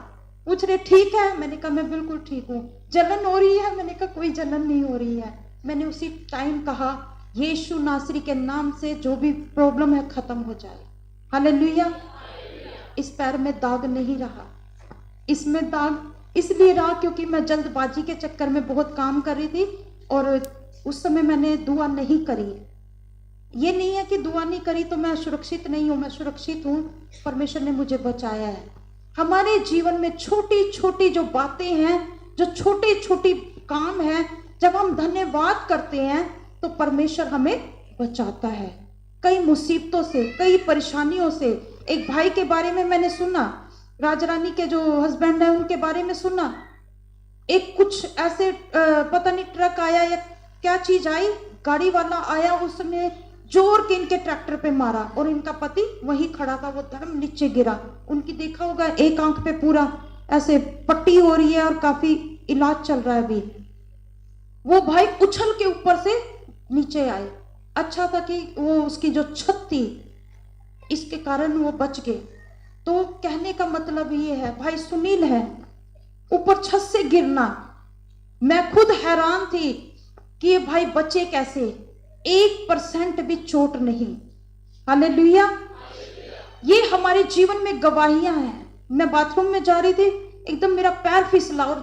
पूछ रहे ठीक है? मैंने कहा मैं बिल्कुल ठीक हूँ। जलन हो रही है? मैंने कहा कोई जलन नहीं हो रही है। मैंने उसी टाइम कहा, यीशु नासरी के नाम से जो भी प्रॉब्लम है खत्म हो जाए। हालेलुया। इस पैर में दाग नहीं रहा। इसमें दाग इसलिए रहा क्योंकि मैं जल्दबाजी के चक्कर में बहुत काम कर रही थी, और उस समय मैंने दुआ नहीं करी। ये नहीं है कि दुआ नहीं करी तो मैं सुरक्षित नहीं हूँ, मैं सुरक्षित हूँ, परमेश्वर ने मुझे बचाया है। हमारे जीवन में छोटी छोटी जो बातें हैं, जो छोटे छोटे काम हैं, जब हम धन्यवाद करते हैं तो परमेश्वर हमें बचाता है कई मुसीबतों से, कई परेशानियों से। एक भाई के बारे में मैंने सुना, राजरानी के जो हस्बैंड है उनके बारे में सुना। एक कुछ ऐसे पता नहीं ट्रक आया या क्या चीज आई, गाड़ी वाला आया, उसने जोर के इनके ट्रैक्टर पे मारा और इनका पति वहीं खड़ा था, वो धर्म नीचे गिरा। उनकी देखा होगा एक आंख पे पूरा ऐसे पट्टी हो रही है और काफी इलाज चल रहा है अभी। वो भाई उछल के ऊपर से नीचे आए। अच्छा था कि वो उसकी जो छत थी इसके कारण वो बच गए। तो कहने का मतलब ये है, भाई सुनील है, ऊपर छत से गिरना, मैं खुद हैरान थी कि ये भाई बच्चे कैसे, 1% भी चोट नहीं। हालेलुया। ये हमारे जीवन में गवाहियां हैं। मैं बाथरूम में जा रही थी, एकदम मेरा पैर फिसला और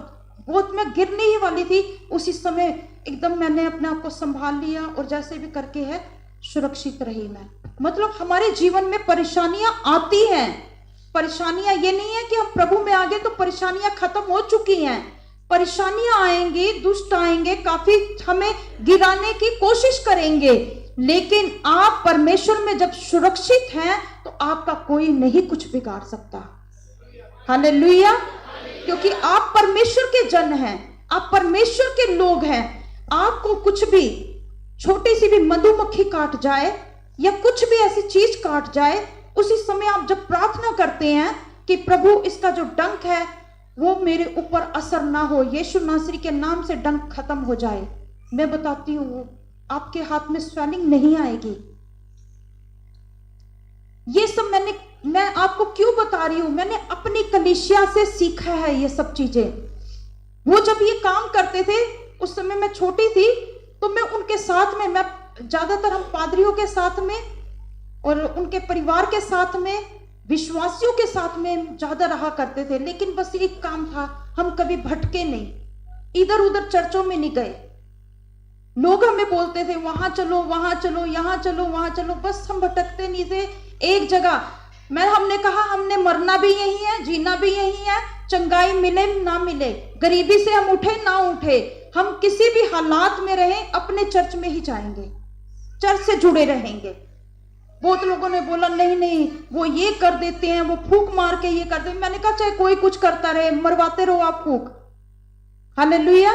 बहुत मैं गिरने ही वाली थी। उसी समय एकदम मैंने अपने आप को संभाल लिया और जैसे भी करके है सुरक्षित रही मैं। मतलब हमारे जीवन में परेशानियां आती हैं। परेशानियां ये नहीं है कि हम प्रभु में आ गए तो परेशानियां खत्म हो चुकी हैं। परेशानियां आएंगी, दुष्ट आएंगे, काफी हमें गिराने की कोशिश करेंगे, लेकिन आप परमेश्वर में जब सुरक्षित हैं तो आपका कोई नहीं कुछ बिगाड़ सकता। हालेलुया। क्योंकि आप परमेश्वर के जन हैं, आप परमेश्वर के लोग हैं। आपको कुछ भी, छोटी सी भी मधुमक्खी काट जाए या कुछ भी ऐसी चीज काट जाए, उसी समय आप जब प्रार्थना करते हैं कि प्रभु इसका जो डंक है वो मेरे ऊपर असर ना हो, यीशु नासरी के नाम से डंक खत्म हो जाए, मैं बताती हूँ आपके हाथ में स्वेलिंग नहीं आएगी। ये सब मैं आपको क्यों बता रही हूं, मैंने अपनी कलीसिया से सीखा है ये सब चीजें। वो जब ये काम करते थे उस समय मैं छोटी थी, तो मैं उनके साथ में, मैं ज्यादातर हम पादरियों के साथ में और उनके परिवार के साथ में, विश्वासियों के साथ में ज्यादा रहा करते थे। लेकिन बस एक काम था, हम कभी भटके नहीं, इधर उधर चर्चों में नहीं गए। लोग हमें बोलते थे वहां चलो, वहां चलो, यहां चलो, वहां चलो, बस हम भटकते नहीं थे एक जगह। हमने कहा हमने मरना भी यही है, जीना भी यही है, चंगाई मिले ना मिले, गरीबी से हम उठे ना उठे, हम किसी भी हालात में रहें अपने चर्च में ही जाएंगे, चर्च से जुड़े रहेंगे। बहुत लोगों ने बोला नहीं नहीं वो ये कर देते हैं, वो फूंक मार के ये कर देते। मैंने कहा चाहे कोई कुछ करता रहे, मरवाते रहो आप फूंक। हालेलुया।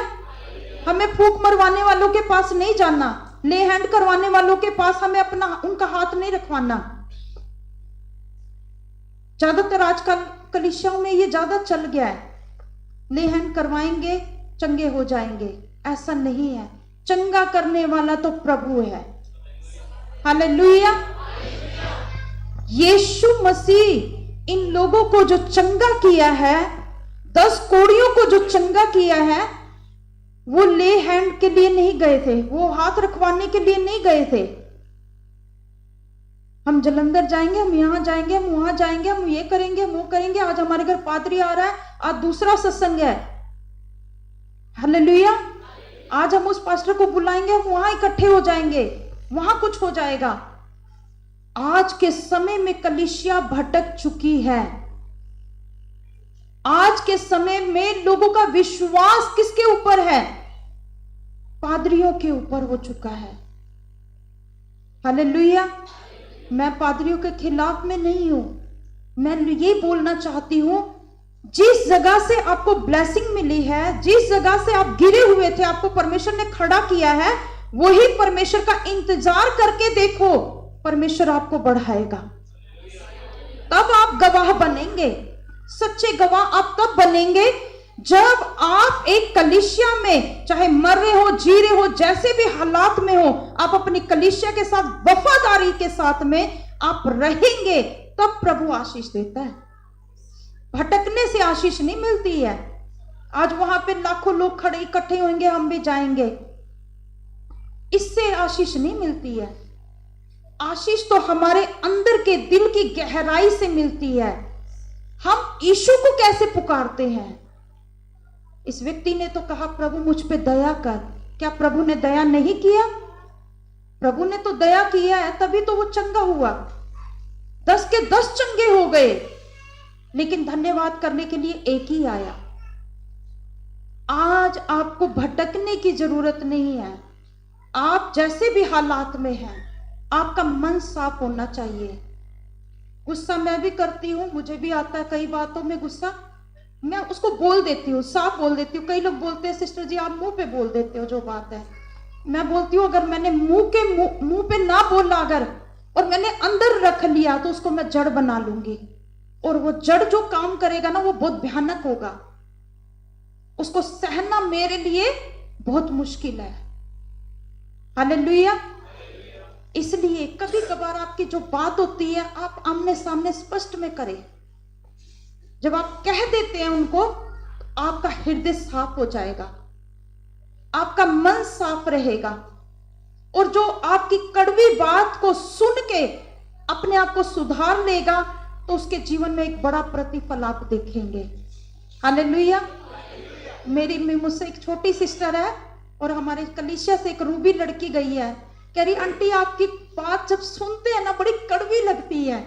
हमें फूंक मरवाने वालों के पास नहीं जाना, ले हैंड करवाने वालों के पास हमें अपना उनका हाथ नहीं रखवाना। ज्यादातर आजकल कलीसियाओं में ये ज्यादा चल गया है, ले हैंड करवाएंगे चंगे हो जाएंगे। ऐसा नहीं है, चंगा करने वाला तो प्रभु है। हालेलुया। यीशु मसीह इन लोगों को जो चंगा किया है, 10 कोढ़ियों को जो चंगा किया है, वो ले हैंड के लिए नहीं गए थे, वो हाथ रखवाने के लिए नहीं गए थे। हम जलंधर जाएंगे, हम यहां जाएंगे, हम वहां जाएंगे, हम ये करेंगे, हम वो करेंगे। आज हमारे घर पादरी आ रहा है, आज दूसरा सत्संग है। हालेलुया। आज हम उस पास्टर को बुलाएंगे, हम वहां इकट्ठे हो जाएंगे, वहां कुछ हो जाएगा। आज के समय में कलीसिया भटक चुकी है। आज के समय में लोगों का विश्वास किसके ऊपर है? पादरियों के ऊपर हो चुका है। हालेलुया। मैं पादरियों के खिलाफ में नहीं हूं, मैं ये बोलना चाहती हूं, जिस जगह से आपको ब्लेसिंग मिली है, जिस जगह से आप गिरे हुए थे, आपको परमेश्वर ने खड़ा किया है, वही परमेश्वर का इंतजार करके देखो, परमेश्वर आपको बढ़ाएगा। तब आप गवाह बनेंगे। सच्चे गवाह आप तब बनेंगे जब आप एक कलीसिया में, चाहे मर रहे हो, जी रहे हो, जैसे भी हालात में हो, आप अपनी कलीसिया के साथ वफादारी के साथ में आप रहेंगे, तब प्रभु आशीष देता है। भटकने से आशीष नहीं मिलती है। आज वहां पे लाखों लोग खड़े इकट्ठे होंगे, हम भी जाएंगे, इससे आशीष नहीं मिलती है। आशीष तो हमारे अंदर के दिल की गहराई से मिलती है। हम यीशु को कैसे पुकारते हैं? इस व्यक्ति ने तो कहा प्रभु मुझ पे दया कर। क्या प्रभु ने दया नहीं किया? प्रभु ने तो दया किया है, तभी तो वो चंगा हुआ। 10 के 10 चंगे हो गए, लेकिन धन्यवाद करने के लिए एक ही आया। आज आपको भटकने की जरूरत नहीं है। आप जैसे भी हालात में हैं, आपका मन साफ होना चाहिए। गुस्सा मैं भी करती हूँ, मुझे भी आता है कई बातों में गुस्सा, मैं उसको बोल देती हूँ, साफ बोल देती हूँ। कई लोग बोलते हैं सिस्टर जी आप मुंह पे बोल देते हो जो बात है। मैं बोलती हूँ अगर मैंने मुंह पे ना बोला अगर, और मैंने अंदर रख लिया, तो उसको मैं जड़ बना लूंगी, और वो जड़ जो काम करेगा ना वो बहुत भयानक होगा। उसको सहना मेरे लिए बहुत मुश्किल है। हालेलुया। इसलिए कभी कभार आपकी जो बात होती है आप आमने सामने स्पष्ट में करें। जब आप कह देते हैं उनको, आपका हृदय साफ हो जाएगा, आपका मन साफ रहेगा, और जो आपकी कड़वी बात को सुन के अपने आप को सुधार लेगा तो उसके जीवन में एक बड़ा प्रतिफल आप देखेंगे। हालेलुया। मुझसे एक छोटी सिस्टर है और हमारे कलीसिया से एक रूबी लड़की गई है, कह रही आंटी आपकी बात जब सुनते हैं ना बड़ी कड़वी लगती है,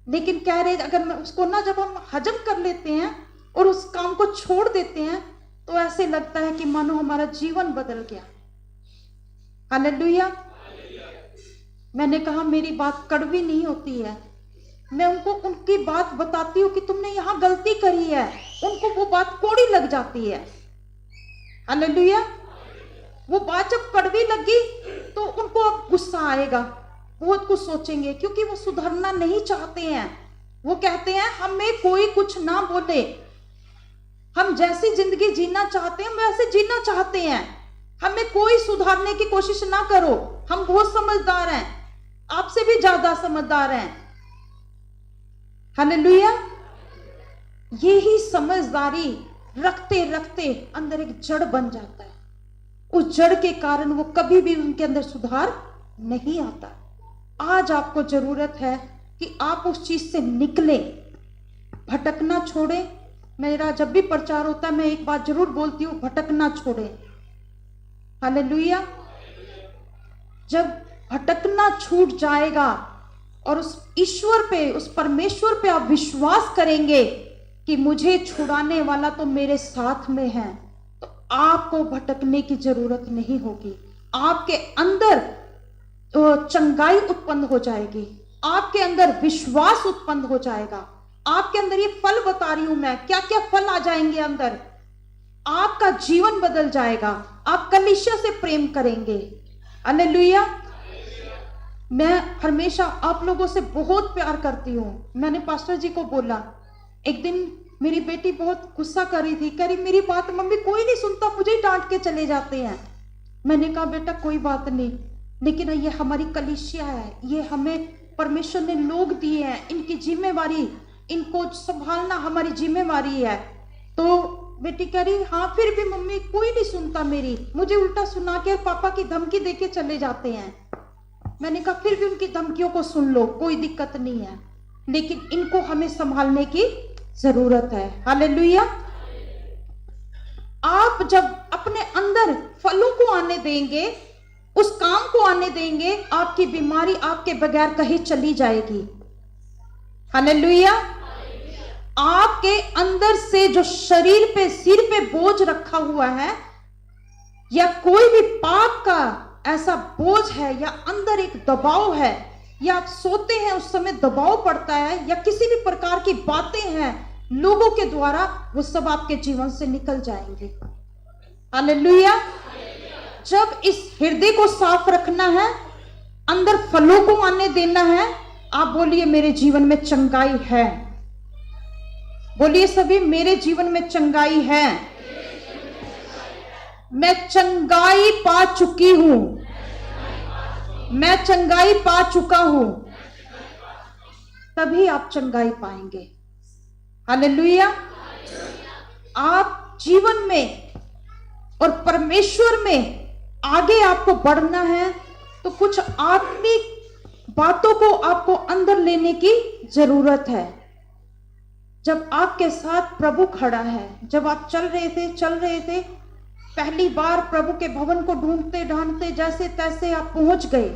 लेकिन कह रहे अगर मैं उसको ना जब हम हजम कर लेते हैं और उस काम को छोड़ देते हैं तो ऐसे लगता है कि मानो हमारा जीवन बदल गया। हालेलुया। मैंने कहा मेरी बात कड़वी नहीं होती है, मैं उनको उनकी बात बताती हूँ कि तुमने यहां गलती करी है, उनको वो बात कोड़ी लग जाती है। हालेलुया। वो बात जब कड़वी लगी तो उनको अब गुस्सा आएगा, बहुत कुछ सोचेंगे, क्योंकि वो सुधरना नहीं चाहते हैं। वो कहते हैं हमें कोई कुछ ना बोले, हम जैसी जिंदगी जीना चाहते हैं वैसे जीना चाहते हैं, हमें कोई सुधारने की कोशिश ना करो, हम बहुत समझदार हैं, आपसे भी ज्यादा समझदार हैं। हालेलुया। यही समझदारी रखते रखते अंदर एक जड़ बन जाता है, उस जड़ के कारण वो कभी भी उनके अंदर सुधार नहीं आता। आज आपको जरूरत है कि आप उस चीज से निकलें, भटकना छोड़ें। मेरा जब भी प्रचार होता है मैं एक बात जरूर बोलती हूँ, भटकना छोड़ें। हालेलुया। जब भटकना छूट जाएगा और उस ईश्वर पे, उस परमेश्वर पे आप विश्वास करेंगे कि मुझे छुड़ाने वाला तो मेरे साथ में है, तो आपको भटकने की जरूरत नहीं होगी। आपके अंदर चंगाई उत्पन्न हो जाएगी, आपके अंदर विश्वास उत्पन्न हो जाएगा, आपके अंदर ये फल बता रही हूं मैं, क्या क्या फल आ जाएंगे अंदर, आपका जीवन बदल जाएगा, आप कलीसिया से प्रेम करेंगे। हालेलुया। मैं हमेशा आप लोगों से बहुत प्यार करती हूँ। मैंने पास्टर जी को बोला, एक दिन मेरी बेटी बहुत गुस्सा कर रही थी, कह रही मेरी बात मम्मी कोई नहीं सुनता, मुझे ही डांट के चले जाते हैं। मैंने कहा बेटा कोई बात नहीं, लेकिन ये हमारी कलीसिया है, ये हमें परमेश्वर ने लोग दिए हैं, इनकी जिम्मेवारी, इनको संभालना हमारी जिम्मेवारी है। तो बेटी कह रही हाँ फिर भी मम्मी कोई नहीं सुनता मेरी, मुझे उल्टा सुना के पापा की धमकी देके चले जाते हैं। मैंने कहा फिर भी उनकी धमकियों को सुन लो, कोई दिक्कत नहीं है, लेकिन इनको हमें संभालने की जरूरत है। हालेलुया। आप जब अपने अंदर फलों को आने देंगे, उस काम को आने देंगे, आपकी बीमारी आपके बगैर कहीं चली जाएगी। हालेलुया। आपके अंदर से जो शरीर पे, सिर पे बोझ रखा हुआ है, या कोई भी पाप का ऐसा बोझ है, या अंदर एक दबाव है, या आप सोते हैं उस समय दबाव पड़ता है, या किसी भी प्रकार की बातें हैं लोगों के द्वारा, वो सब आपके जीवन से निकल जाएंगे। हालेलुया। जब इस हृदय को साफ रखना है, अंदर फलों को आने देना है, आप बोलिए मेरे जीवन में चंगाई है। बोलिए सभी, मेरे जीवन में चंगाई है, मैं चंगाई पा चुकी हूं, मैं चंगाई पा चुका हूं। तभी आप चंगाई पाएंगे। हालेलुया। आप जीवन में और परमेश्वर में आगे आपको बढ़ना है तो कुछ आत्मिक बातों को आपको अंदर लेने की जरूरत है। जब आपके साथ प्रभु खड़ा है, जब आप चल रहे थे, पहली बार प्रभु के भवन को ढूंढते ढांढते जैसे तैसे आप पहुंच गए,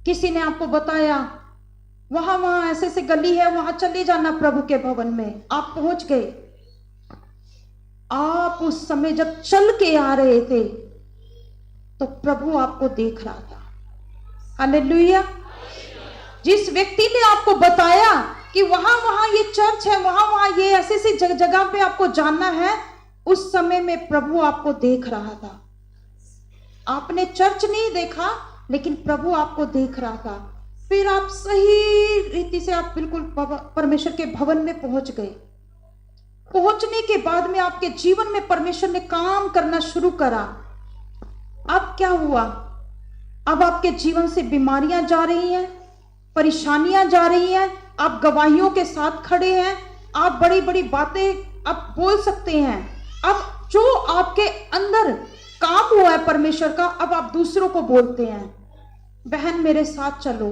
किसी ने आपको बताया वहां ऐसे से गली है, वहां चले जाना प्रभु के भवन में, आप पहुंच गए। आप उस समय जब चल के आ रहे थे तो प्रभु आपको देख रहा था। हालेलुया। जिस व्यक्ति ने आपको बताया कि वहां ये चर्च है, वहां ये ऐसी सी जगह पे आपको जाना है, उस समय में प्रभु आपको देख रहा था। आपने चर्च नहीं देखा, लेकिन प्रभु आपको देख रहा था। फिर आप सही रीति से आप बिल्कुल परमेश्वर के भवन में पहुंच गए। पहुंचने के बाद में आपके जीवन में परमेश्वर ने काम करना शुरू करा। अब क्या हुआ? अब आपके जीवन से बीमारियां जा रही हैं, परेशानियां जा रही हैं, आप गवाहियों के साथ खड़े हैं, आप बड़ी बड़ी बातें आप बोल सकते हैं। अब जो आपके अंदर काम हुआ है परमेश्वर का, अब आप दूसरों को बोलते हैं, बहन मेरे साथ चलो,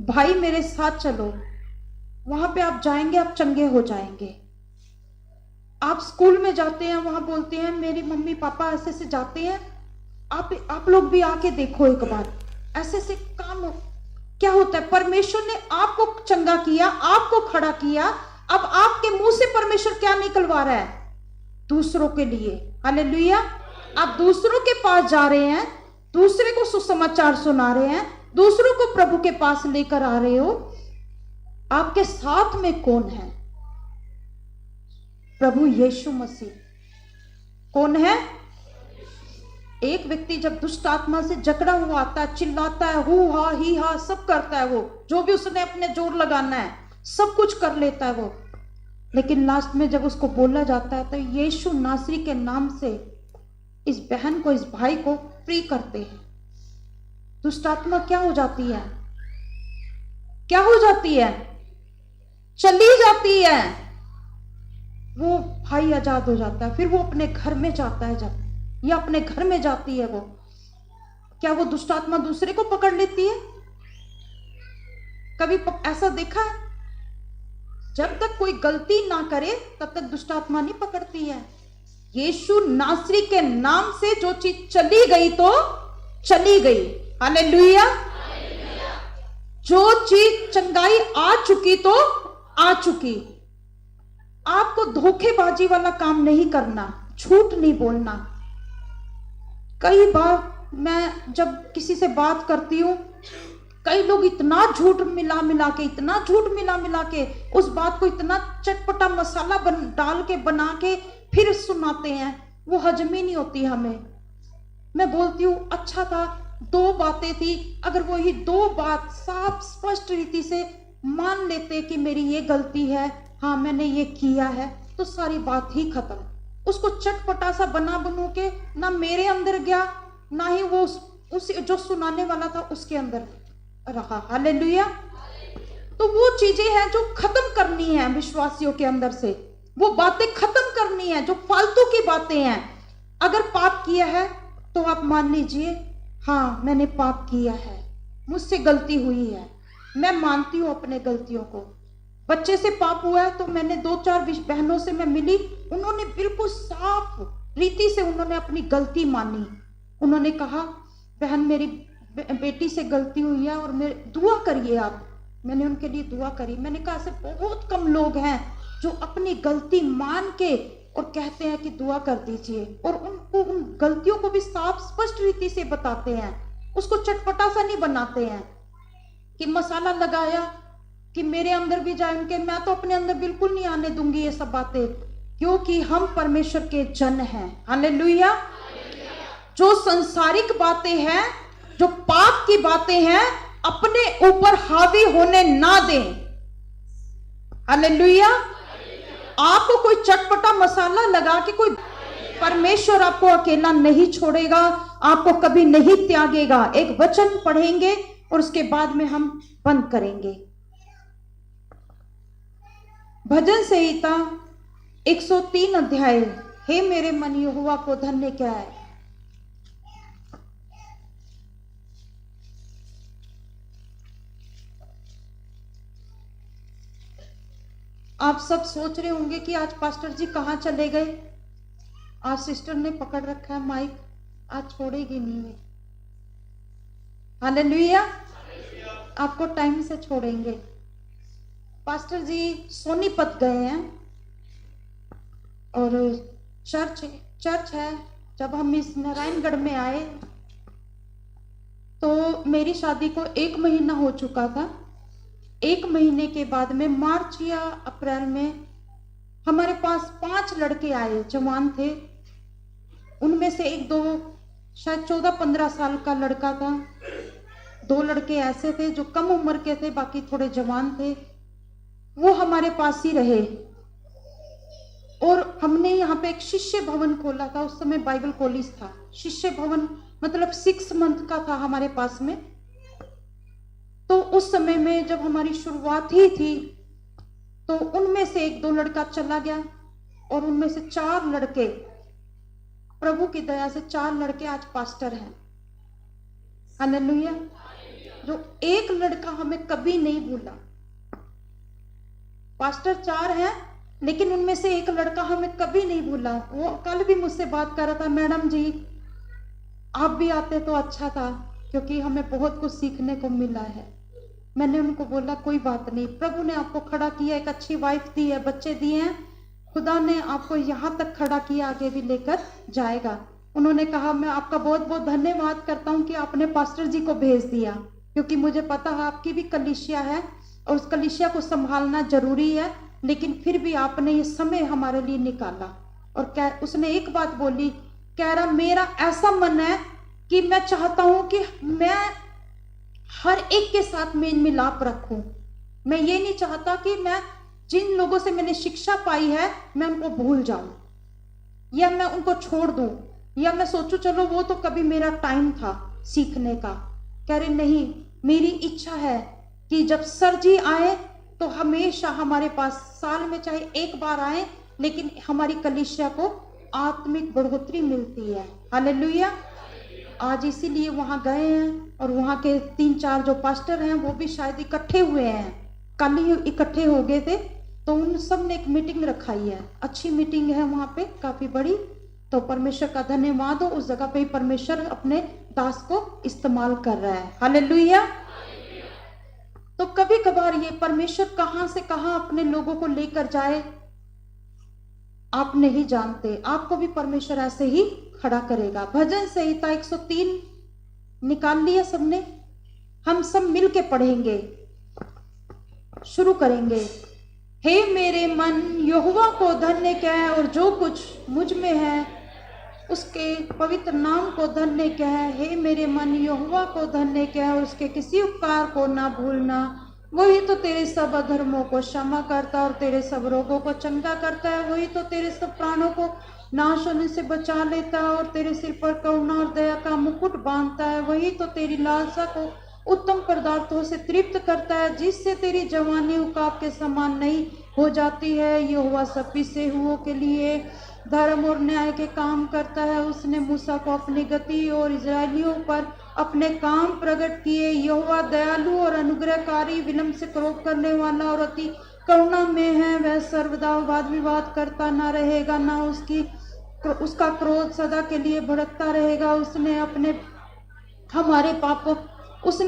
भाई मेरे साथ चलो, वहां पे आप जाएंगे, आप चंगे हो जाएंगे। आप स्कूल में जाते हैं, वहां बोलते हैं मेरी मम्मी पापा ऐसे से जाते हैं, आप लोग भी आके देखो एक बार, ऐसे से काम क्या होता है। परमेश्वर ने आपको चंगा किया, आपको खड़ा किया, अब आपके मुंह से परमेश्वर क्या निकलवा रहा है? दूसरों के लिए। हालेलुया। आप दूसरों के पास जा रहे हैं, दूसरे को सुसमाचार सुना रहे हैं, दूसरों को प्रभु के पास लेकर आ रहे हो। आपके साथ में कौन है? प्रभु यीशु मसीह। कौन है? एक व्यक्ति जब दुष्ट आत्मा से जकड़ा हुआ आता है, चिल्लाता है, हु हा ही हा सब करता है, वो जो भी उसने अपने जोर लगाना है सब कुछ कर लेता है वो, लेकिन लास्ट में जब उसको बोला जाता है तो यीशु नासरी के नाम से इस बहन को, इस भाई को फ्री करते हैं। दुष्ट आत्मा क्या हो जाती है? क्या हो जाती है? चली जाती है। वो भाई आजाद हो जाता है। फिर वो अपने घर में जाता है, जब या अपने घर में जाती है वो, क्या वो दुष्ट आत्मा दूसरे को पकड़ लेती है? कभी ऐसा देखा है? जब तक कोई गलती ना करे तब तक दुष्ट आत्मा नहीं पकड़ती है। यीशु नासरी के नाम से जो चीज चली गई तो चली गई। हालेलुया। जो चीज चंगाई आ चुकी तो आ चुकी। आपको धोखेबाजी वाला काम नहीं करना, झूठ नहीं बोलना। कई बार मैं जब किसी से बात करती हूं, कई लोग इतना झूठ मिला मिला के उस बात को इतना चटपटा मसाला डाल के बना के फिर सुनाते हैं, वो हजम ही नहीं होती हमें। मैं बोलती हूँ अच्छा था, 2 बातें थी, अगर वही 2 बात साफ स्पष्ट रीति से मान लेते कि मेरी ये गलती है, हाँ मैंने ये किया है, तो सारी बात ही खत्म। उसको चटपटा सा बना बनू के ना मेरे अंदर गया, ना ही वो उस जो सुनाने वाला था उसके अंदर रहा। हालेलुया। तो वो चीजें हैं जो खत्म करनी है विश्वासियों के अंदर से, वो बातें खत्म करनी है जो फालतू की बातें हैं। अगर पाप किया है तो आप मान लीजिए, हाँ मैंने पाप किया है, मुझसे गलती हुई है, मैं मानती हूँ अपने गलतियों को। बच्चे से पाप हुआ है तो मैंने 2-4 बहनों से मैं मिली, उन्होंने बिल्कुल साफ रीति से उन्होंने अपनी गलती मानी। उन्होंने कहा बहन मेरी बेटी से गलती हुई है और मेरे दुआ करिए आप। मैंने उनके लिए दुआ करी। मैंने कहा ऐसे बहुत कम लोग हैं जो अपनी गलती मान के और कहते हैं कि दुआ कर दीजिए, और उनको उन गलतियों को भी साफ स्पष्ट रीति से बताते हैं, उसको चटपटा सा नहीं बनाते हैं कि मसाला लगाया कि मेरे अंदर भी जाए उनके। मैं तो अपने अंदर बिल्कुल नहीं आने दूंगी ये सब बातें, क्योंकि हम परमेश्वर के जन हैं। हालेलुया। जो संसारिक बातें हैं, जो पाप की बातें हैं, अपने ऊपर हावी होने ना दें। हालेलुया। आपको कोई चटपटा मसाला लगा के कोई, परमेश्वर आपको अकेला नहीं छोड़ेगा, आपको कभी नहीं त्यागेगा। एक वचन पढ़ेंगे और उसके बाद में हम बंद करेंगे। भजन संहिता 103 अध्याय। हे मेरे मन यहोवा को धन्य क्या है। आप सब सोच रहे होंगे कि आज पास्टर जी कहाँ चले गए, आज सिस्टर ने पकड़ रखा है माइक, आज छोड़ेगी नहीं है। हालेलुया। आपको टाइम से छोड़ेंगे। पास्टर जी सोनीपत गए हैं और चर्च है। जब हम इस नारायणगढ़ में आए तो मेरी शादी को 1 महीना हो चुका था। 1 महीने के बाद में मार्च या अप्रैल में हमारे पास 5 लड़के आए, जवान थे। उनमें से 1-2 शायद 14-15 साल का लड़का था, 2 लड़के ऐसे थे जो कम उम्र के थे, बाकी थोड़े जवान थे। वो हमारे पास ही रहे और हमने यहाँ पे एक शिष्य भवन खोला था। उस समय बाइबल कॉलेज था। शिष्य भवन मतलब 6 मंथ का था हमारे पास में। तो उस समय में जब हमारी शुरुआत ही थी तो उनमें से 1-2 लड़का चला गया, और उनमें से 4 लड़के, प्रभु की दया से 4 लड़के आज पास्टर हैं। हालेलुया। जो एक लड़का हमें कभी नहीं भूला। पास्टर 4 हैं, लेकिन उनमें से एक लड़का हमें कभी नहीं भूला। वो कल भी मुझसे बात कर रहा था, मैडम जी आप भी आते तो अच्छा था, क्योंकि हमें बहुत कुछ सीखने को मिला है। मैंने उनको बोला कोई बात नहीं, प्रभु ने आपको खड़ा किया, एक अच्छी वाइफ दी है, बच्चे दिए हैं, खुदा ने आपको यहाँ तक खड़ा किया, आगे भी लेकर जाएगा। उन्होंने कहा मैं आपका बहुत बहुत धन्यवाद करता हूँ कि आपने पास्टर जी को भेज दिया, क्योंकि मुझे पता है आपकी भी कलीसिया है और उस कलीसिया को संभालना जरूरी है, लेकिन फिर भी आपने ये समय हमारे लिए निकाला। और उसने एक बात बोली, कह रहा मेरा ऐसा मन है कि मैं चाहता हूं कि मैं हर एक के साथ मेल मिलाप रखूं। मैं ये नहीं चाहता कि मैं जिन लोगों से मैंने शिक्षा पाई है मैं उनको भूल जाऊं, या मैं उनको छोड़ दूं, या मैं सोचूं चलो वो तो कभी मेरा टाइम था सीखने का। कह रहे नहीं, मेरी इच्छा है कि जब सर जी आए तो हमेशा हमारे पास, साल में चाहे एक बार आए, लेकिन हमारी कलीसिया को आत्मिक बढ़ोतरी मिलती है। हालेलुया। आज इसीलिए वहां गए हैं और वहां के 3-4 जो पास्टर हैं वो भी शायद इकट्ठे हुए हैं, कल ही इकट्ठे हो गए थे, तो उन सब ने एक मीटिंग रखाई है, अच्छी मीटिंग है वहां पे, काफी बड़ी। तो परमेश्वर का धन्यवाद हो, उस जगह पे परमेश्वर अपने दास को इस्तेमाल कर रहा है। हालेलुया। तो कभी कभार ये परमेश्वर कहां से कहां अपने लोगों को लेकर जाए आप नहीं जानते, आपको भी परमेश्वर ऐसे ही खड़ा करेगा। भजन संहिता 103 निकाल लिया सबने, हम सब मिलके पढ़ेंगे, शुरू करेंगे। हे मेरे मन यहोवा को धन्य कह, और जो कुछ मुझ में है उसके पवित्र नाम को धन्य कह। हे मेरे मन यहोवा को धन्य कह, और उसके किसी उपकार को ना भूलना। वही तो तेरे सब अधर्मों को क्षमा करता और तेरे सब रोगों को चंगा करता है। वही तो तेरे सब प्राणों को नाश होने से बचा लेता है और तेरे सिर पर करुणा और दया का मुकुट बांधता है। वही तो तेरी लालसा को उत्तम पदार्थों से तृप्त करता है, जिससे तेरी जवानी उकाब के समान नहीं हो जाती है। यहोवा सब पिसे हुओं के लिए धर्म और न्याय के काम करता है। उसने मूसा को अपनी गति और इजरायलियों पर अपने काम प्रकट किए। यहोवा दयालु और अनुग्रहकारी, विलंब से क्रोध करने वाला और अति करुणा में है। वह सर्वदा वाद विवाद करता ना रहेगा, ना उसका क्रोध सदा के लिए भड़कता रहेगा। उसने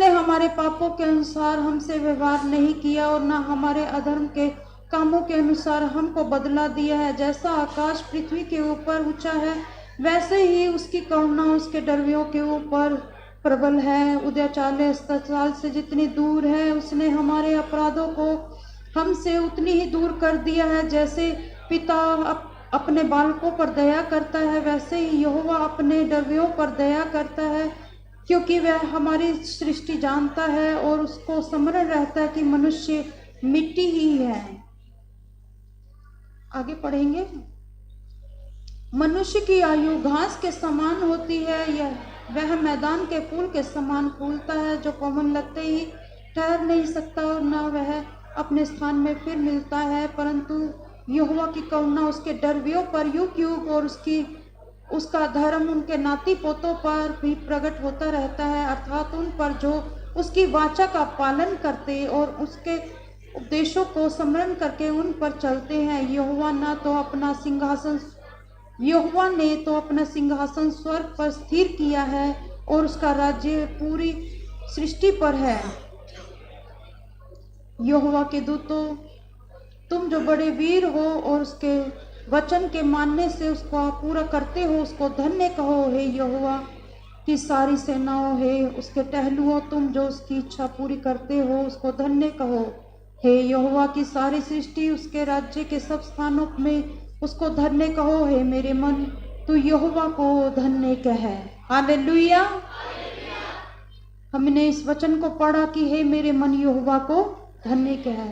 हमारे पापों के अनुसार हमसे व्यवहार नहीं किया और ना हमारे अधर्म के कामों के अनुसार हमको बदला दिया है। जैसा आकाश पृथ्वी के ऊपर ऊंचा है, वैसे ही उसकी करुणा उसके डरवियों के ऊपर प्रबल है। उदयाचाल अस्ताचाल से जितनी दूर है, उसने हमारे अपराधों को हमसे उतनी ही दूर कर दिया है। जैसे पिता अपने बालकों पर दया करता है, वैसे ही यहोवा अपने डरवियों पर दया करता है, क्योंकि वह हमारी सृष्टि जानता है और उसको स्मरण रहता है कि मनुष्य मिट्टी ही है। आगे पढ़ेंगे। मनुष्य की आयु घास के समान होती है, वह मैदान के फूल के समान फूलता है, जो पवन लगते ही ठहर नहीं सकता और न वह अपने स्थान में फिर मिलता है। परंतु यहोवा की करुणा उसके डरवियों पर युग युग और उसका धर्म उनके नाती पोतों पर भी प्रकट होता रहता है, अर्थात उन पर जो उसकी वाचा का पालन करते और उसके उपदेशों को स्मरण करके उन पर चलते हैं। यहोवा ने तो अपना सिंहासन स्वर्ग पर स्थिर किया है और उसका राज्य पूरी सृष्टि पर है। यहोवा के दूतों, तुम जो बड़े वीर हो और उसके वचन के मानने से उसको पूरा करते हो, उसको धन्य कहो। हे यहोवा की सारी सेनाओं, हे उसके टहलुओं, तुम जो उसकी इच्छा पूरी करते हो, उसको धन्य कहो। हे यहोवा की सारी सृष्टि, उसके राज्य के सब स्थानों में उसको धन्य कहो। हे मेरे मन, तू यहोवा को धन्य कह। हालेलुया। हमने इस वचन को पढ़ा कि हे मेरे मन यहोवा को धन्य कह।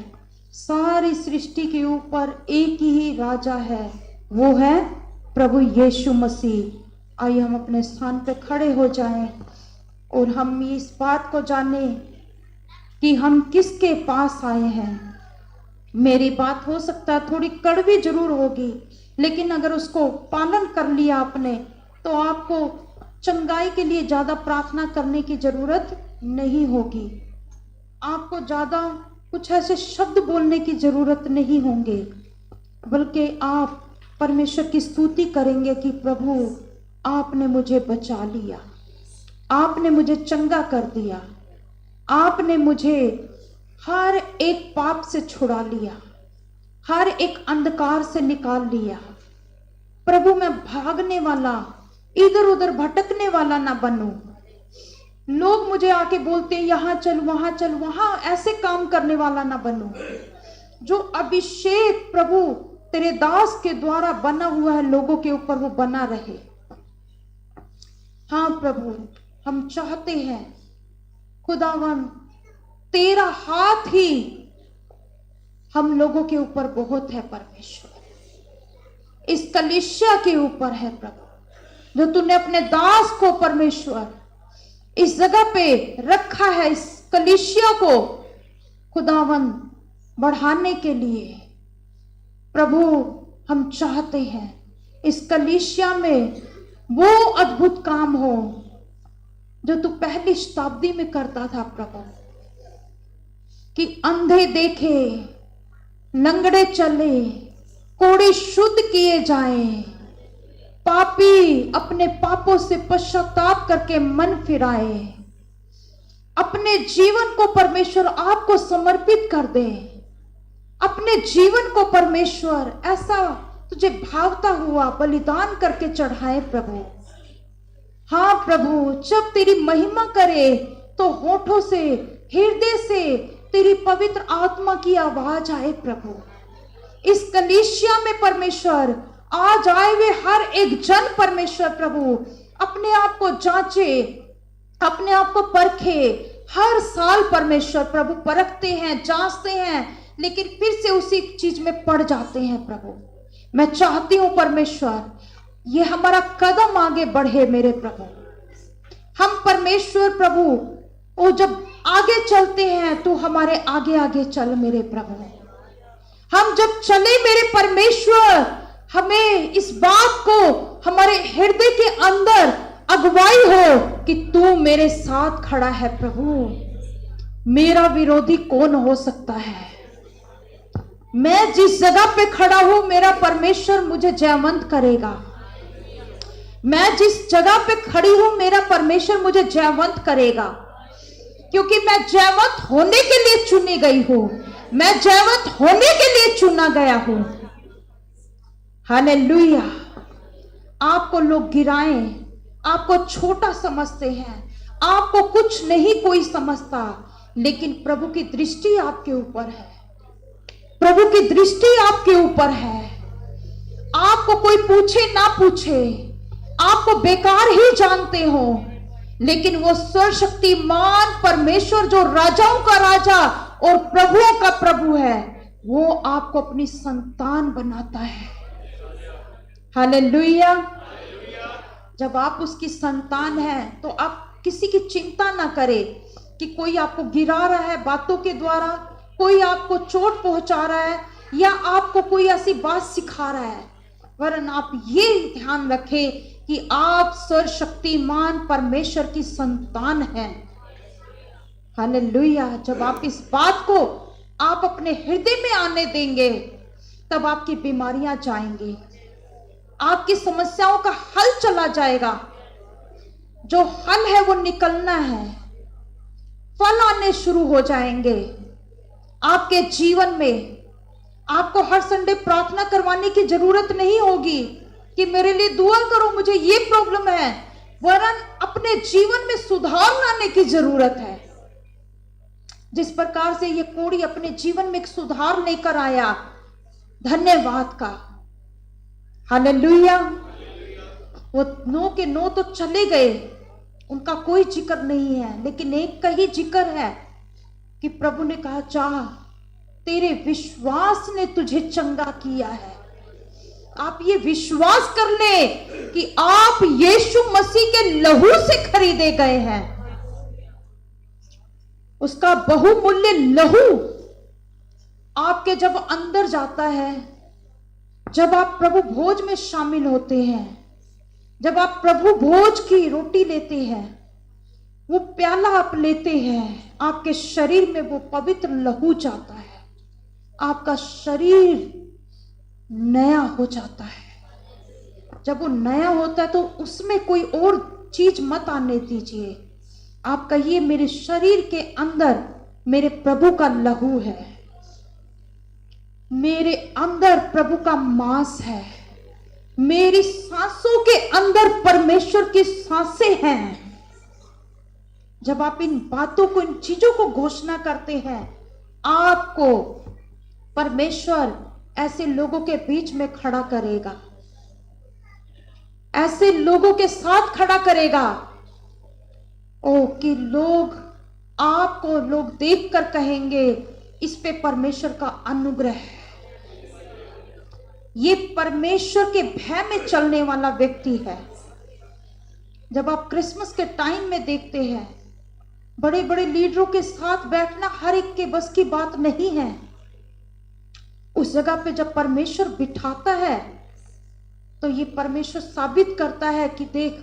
सारी सृष्टि के ऊपर एक ही राजा है, वो है प्रभु यीशु मसीह। आइए हम अपने स्थान पे खड़े हो जाएं और हम इस बात को जाने कि हम किसके पास आए हैं। मेरी बात हो सकता है थोड़ी कड़वी जरूर होगी, लेकिन अगर उसको पालन कर लिया आपने, तो आपको चंगाई के लिए ज्यादा प्रार्थना करने की जरूरत नहीं होगी। आपको ज्यादा कुछ ऐसे शब्द बोलने की जरूरत नहीं होंगे, बल्कि आप परमेश्वर की स्तुति करेंगे कि प्रभु आपने मुझे बचा लिया, आपने मुझे चंगा कर दिया, आपने मुझे हर एक पाप से छुड़ा लिया, हर एक अंधकार से निकाल लिया। प्रभु मैं भागने वाला, इधर उधर भटकने वाला ना बनूं। लोग मुझे आके बोलते हैं यहाँ चल वहां चल, वहां ऐसे काम करने वाला ना बनूं। जो अभिषेक प्रभु तेरे दास के द्वारा बना हुआ है लोगों के ऊपर, वो बना रहे। हाँ प्रभु, हम चाहते हैं खुदावन, तेरा हाथ ही हम लोगों के ऊपर बहुत है परमेश्वर, इस कलीसिया के ऊपर है प्रभु, जो तूने अपने दास को परमेश्वर इस जगह पे रखा है, इस कलीसिया को खुदावन बढ़ाने के लिए। प्रभु हम चाहते हैं इस कलीसिया में वो अद्भुत काम हो जो तू पहली शताब्दी में करता था प्रभु, कि अंधे देखे, लंगड़े चले, कोढ़े शुद्ध किए जाएं, पापी अपने पापों से पश्चाताप करके मन फिराए, अपने जीवन को परमेश्वर आपको समर्पित कर दे, अपने जीवन को परमेश्वर ऐसा तुझे भावता हुआ बलिदान करके चढ़ाए प्रभु। हाँ प्रभु, जब तेरी महिमा करे तो होठों से, हृदय से तेरी पवित्र आत्मा की आवाज आए प्रभु। इस कलीसिया में परमेश्वर आज आए हुए हर एक जन परमेश्वर प्रभु अपने आप को जांचे, अपने आप को परखे। हर साल परमेश्वर प्रभु परखते हैं, जांचते हैं, लेकिन फिर से उसी चीज में पड़ जाते हैं प्रभु। मैं चाहती हूं परमेश्वर, ये हमारा कदम आगे बढ़े मेरे प्रभु। हम परमेश्वर प्रभु वो जब आगे चलते हैं तो हमारे आगे आगे चल मेरे प्रभु। हम जब चले मेरे परमेश्वर, हमें इस बात को हमारे हृदय के अंदर अगुवाई हो कि तू मेरे साथ खड़ा है प्रभु। मेरा विरोधी कौन हो सकता है? मैं जिस जगह पे खड़ा हूं मेरा परमेश्वर मुझे जयवंत करेगा। मैं जिस जगह पे खड़ी हूं मेरा परमेश्वर मुझे जयवंत करेगा, क्योंकि मैं जयवंत होने के लिए चुनी गई हूं, मैं जयवंत होने के लिए चुना गया हूं। हालेलुया। आपको लोग गिराएं, आपको छोटा समझते हैं, आपको कुछ नहीं कोई समझता, लेकिन प्रभु की दृष्टि आपके ऊपर है, प्रभु की दृष्टि आपके ऊपर है। आपको कोई पूछे ना पूछे, आपको बेकार ही जानते हो, लेकिन वो सर्वशक्तिमान परमेश्वर जो राजाओं का राजा और प्रभुओं का प्रभु है, वो आपको अपनी संतान बनाता है। हालेलुया। जब आप उसकी संतान हैं तो आप किसी की चिंता ना करें कि कोई आपको गिरा रहा है बातों के द्वारा, कोई आपको चोट पहुंचा रहा है, या आपको कोई ऐसी बात सिखा रहा है, वरन आप ये ध्यान रखें कि आप सर्वशक्तिमान परमेश्वर की संतान हैं। हालेलुया। जब आप इस बात को आप अपने हृदय में आने देंगे, तब आपकी बीमारियां जाएंगी, आपकी समस्याओं का हल चला जाएगा। जो हल है वो निकलना है, फल आने शुरू हो जाएंगे आपके जीवन में। आपको हर संडे प्रार्थना करवाने की जरूरत नहीं होगी कि मेरे लिए दुआ करो, मुझे ये प्रॉब्लम है, वरन अपने जीवन में सुधार लाने की जरूरत है। जिस प्रकार से ये कोढ़ी अपने जीवन में एक सुधार लेकर आया, धन्यवाद का। हालेलुया। वो 9 के 9 तो चले गए, उनका कोई जिक्र नहीं है, लेकिन एक का ही जिक्र है कि प्रभु ने कहा, चाह तेरे विश्वास ने तुझे चंगा किया है। आप ये विश्वास कर ले कि आप यीशु मसीह के लहू से खरीदे गए हैं। उसका बहुमूल्य लहू आपके जब अंदर जाता है, जब आप प्रभु भोज में शामिल होते हैं, जब आप प्रभु भोज की रोटी लेते हैं, वो प्याला आप लेते हैं, आपके शरीर में वो पवित्र लहू जाता है, आपका शरीर नया हो जाता है। जब वो नया होता है तो उसमें कोई और चीज मत आने दीजिए। आप कहिए मेरे शरीर के अंदर मेरे प्रभु का लहू है, मेरे अंदर प्रभु का मांस है, मेरी सांसों के अंदर परमेश्वर की सांसें हैं। जब आप इन बातों को, इन चीजों को घोषणा करते हैं, आपको परमेश्वर ऐसे लोगों के बीच में खड़ा करेगा, ऐसे लोगों के साथ खड़ा करेगा ओ कि लोग आपको, लोग देखकर कहेंगे इस पे परमेश्वर का अनुग्रह है, ये परमेश्वर के भय में चलने वाला व्यक्ति है। जब आप क्रिसमस के टाइम में देखते हैं, बड़े बड़े लीडरों के साथ बैठना हर एक के बस की बात नहीं है। उस जगह पे जब परमेश्वर बिठाता है तो ये परमेश्वर साबित करता है कि देख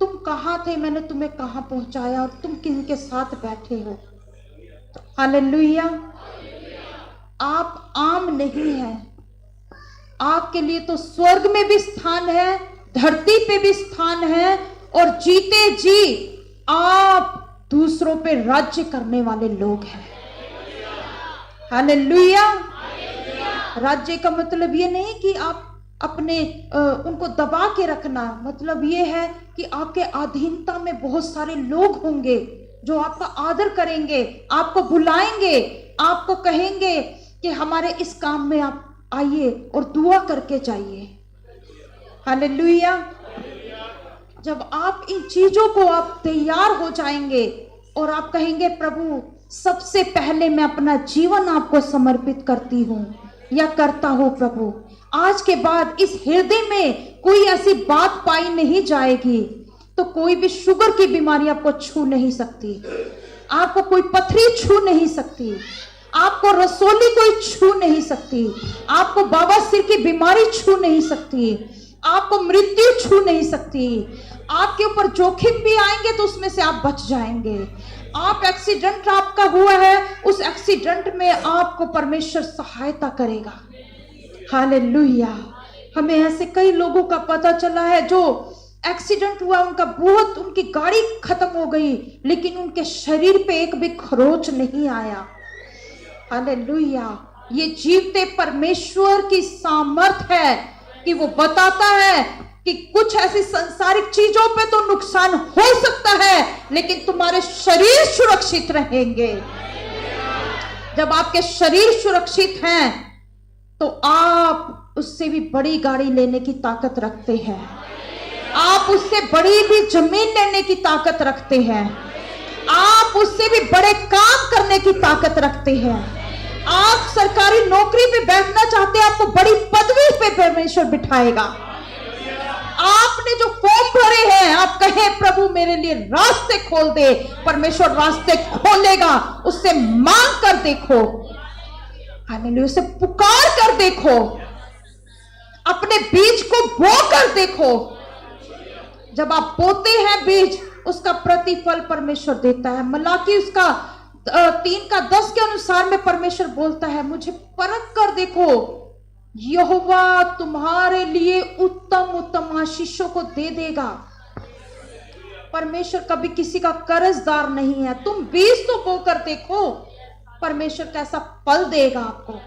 तुम कहां थे, मैंने तुम्हें कहां पहुंचाया और तुम किन के साथ बैठे हो। हालेलुया। आप आम नहीं हैं, आपके लिए तो स्वर्ग में भी स्थान है, धरती पे भी स्थान है, और जीते जी आप दूसरों पे राज्य करने वाले लोग हैं। हालेलुया। राज्य का मतलब ये नहीं कि आप अपने उनको दबा के रखना, मतलब ये है कि आपके अधीनता में बहुत सारे लोग होंगे जो आपका आदर करेंगे, आपको बुलाएंगे, आपको कहेंगे कि हमारे इस काम में आप आइए और दुआ करके जाइए। हालेलुया। जब आप इन चीजों को आप तैयार हो जाएंगे और आप कहेंगे प्रभु सबसे पहले मैं अपना जीवन आपको समर्पित करती हूं या करता हूं प्रभु, आज के बाद इस हृदय में कोई ऐसी बात पाई नहीं जाएगी तो कोई भी शुगर की बीमारी आपको छू नहीं सकती, आपको कोई पथरी छू नहीं सकती, आपको रसोली कोई छू नहीं सकती, आपको बवासीर की बीमारी छू नहीं सकती, आपको मृत्यु छू नहीं सकती। आपके ऊपर जोखिम भी आएंगे तो उसमें से आप बच जाएंगे। आप एक्सीडेंट आपका हुआ है, उस एक्सीडेंट में आपको परमेश्वर सहायता करेगा। हालेलुया। हमें ऐसे कई लोगों का पता चला है जो एक्सीडेंट हुआ, उनका बहुत, उनकी गाड़ी खत्म हो गई लेकिन उनके शरीर पे एक भी खरोच नहीं आया। हालेलुया। ये जीवते परमेश्वर की सामर्थ है कि वो बताता है कि कुछ ऐसी संसारिक चीजों पे तो नुकसान हो सकता है लेकिन तुम्हारे शरीर सुरक्षित रहेंगे। जब आपके शरीर सुरक्षित हैं तो आप उससे भी बड़ी गाड़ी लेने की ताकत रखते हैं, आप उससे बड़ी भी जमीन लेने की ताकत रखते हैं, आप उससे भी बड़े काम करने की ताकत रखते हैं। आप सरकारी नौकरी पे बैठना चाहते हैं, आपको बड़ी पदवी पे परमेश्वर बिठाएगा। आपने जो फॉर्म भरे हैं, आप कहें प्रभु मेरे लिए रास्ते खोल दे, परमेश्वर रास्ते खोलेगा। उससे मांग कर देखो, हालेलुया, उससे पुकार कर देखो, अपने बीज को बो कर देखो। जब आप बोते हैं बीज, उसका प्रतिफल परमेश्वर देता है। मलाकी उसका 3:10 के अनुसार में परमेश्वर बोलता है मुझे परख कर देखो, यहोवा तुम्हारे लिए उत्तम उत्तम आशीषों को दे देगा। परमेश्वर कभी किसी का कर्जदार नहीं है। तुम बीज तो बोकर देखो, परमेश्वर कैसा फल देगा आपको।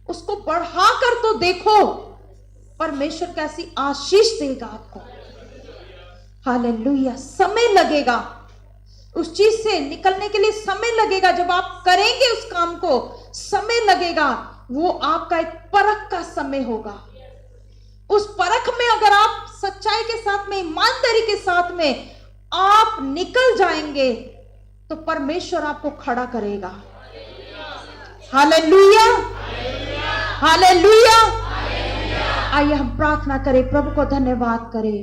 उसको बढ़ा कर तो देखो, परमेश्वर कैसी आशीष देगा आपको। हालेलुया। समय लगेगा, उस चीज से निकलने के लिए समय लगेगा। जब आप करेंगे उस काम को, समय लगेगा। वो आपका एक परख का समय होगा। उस परख में अगर आप सच्चाई के साथ में, ईमानदारी के साथ में आप निकल जाएंगे तो परमेश्वर आपको खड़ा करेगा। Hallelujah, hallelujah. आइए हम प्रार्थना करें, प्रभु को धन्यवाद करें।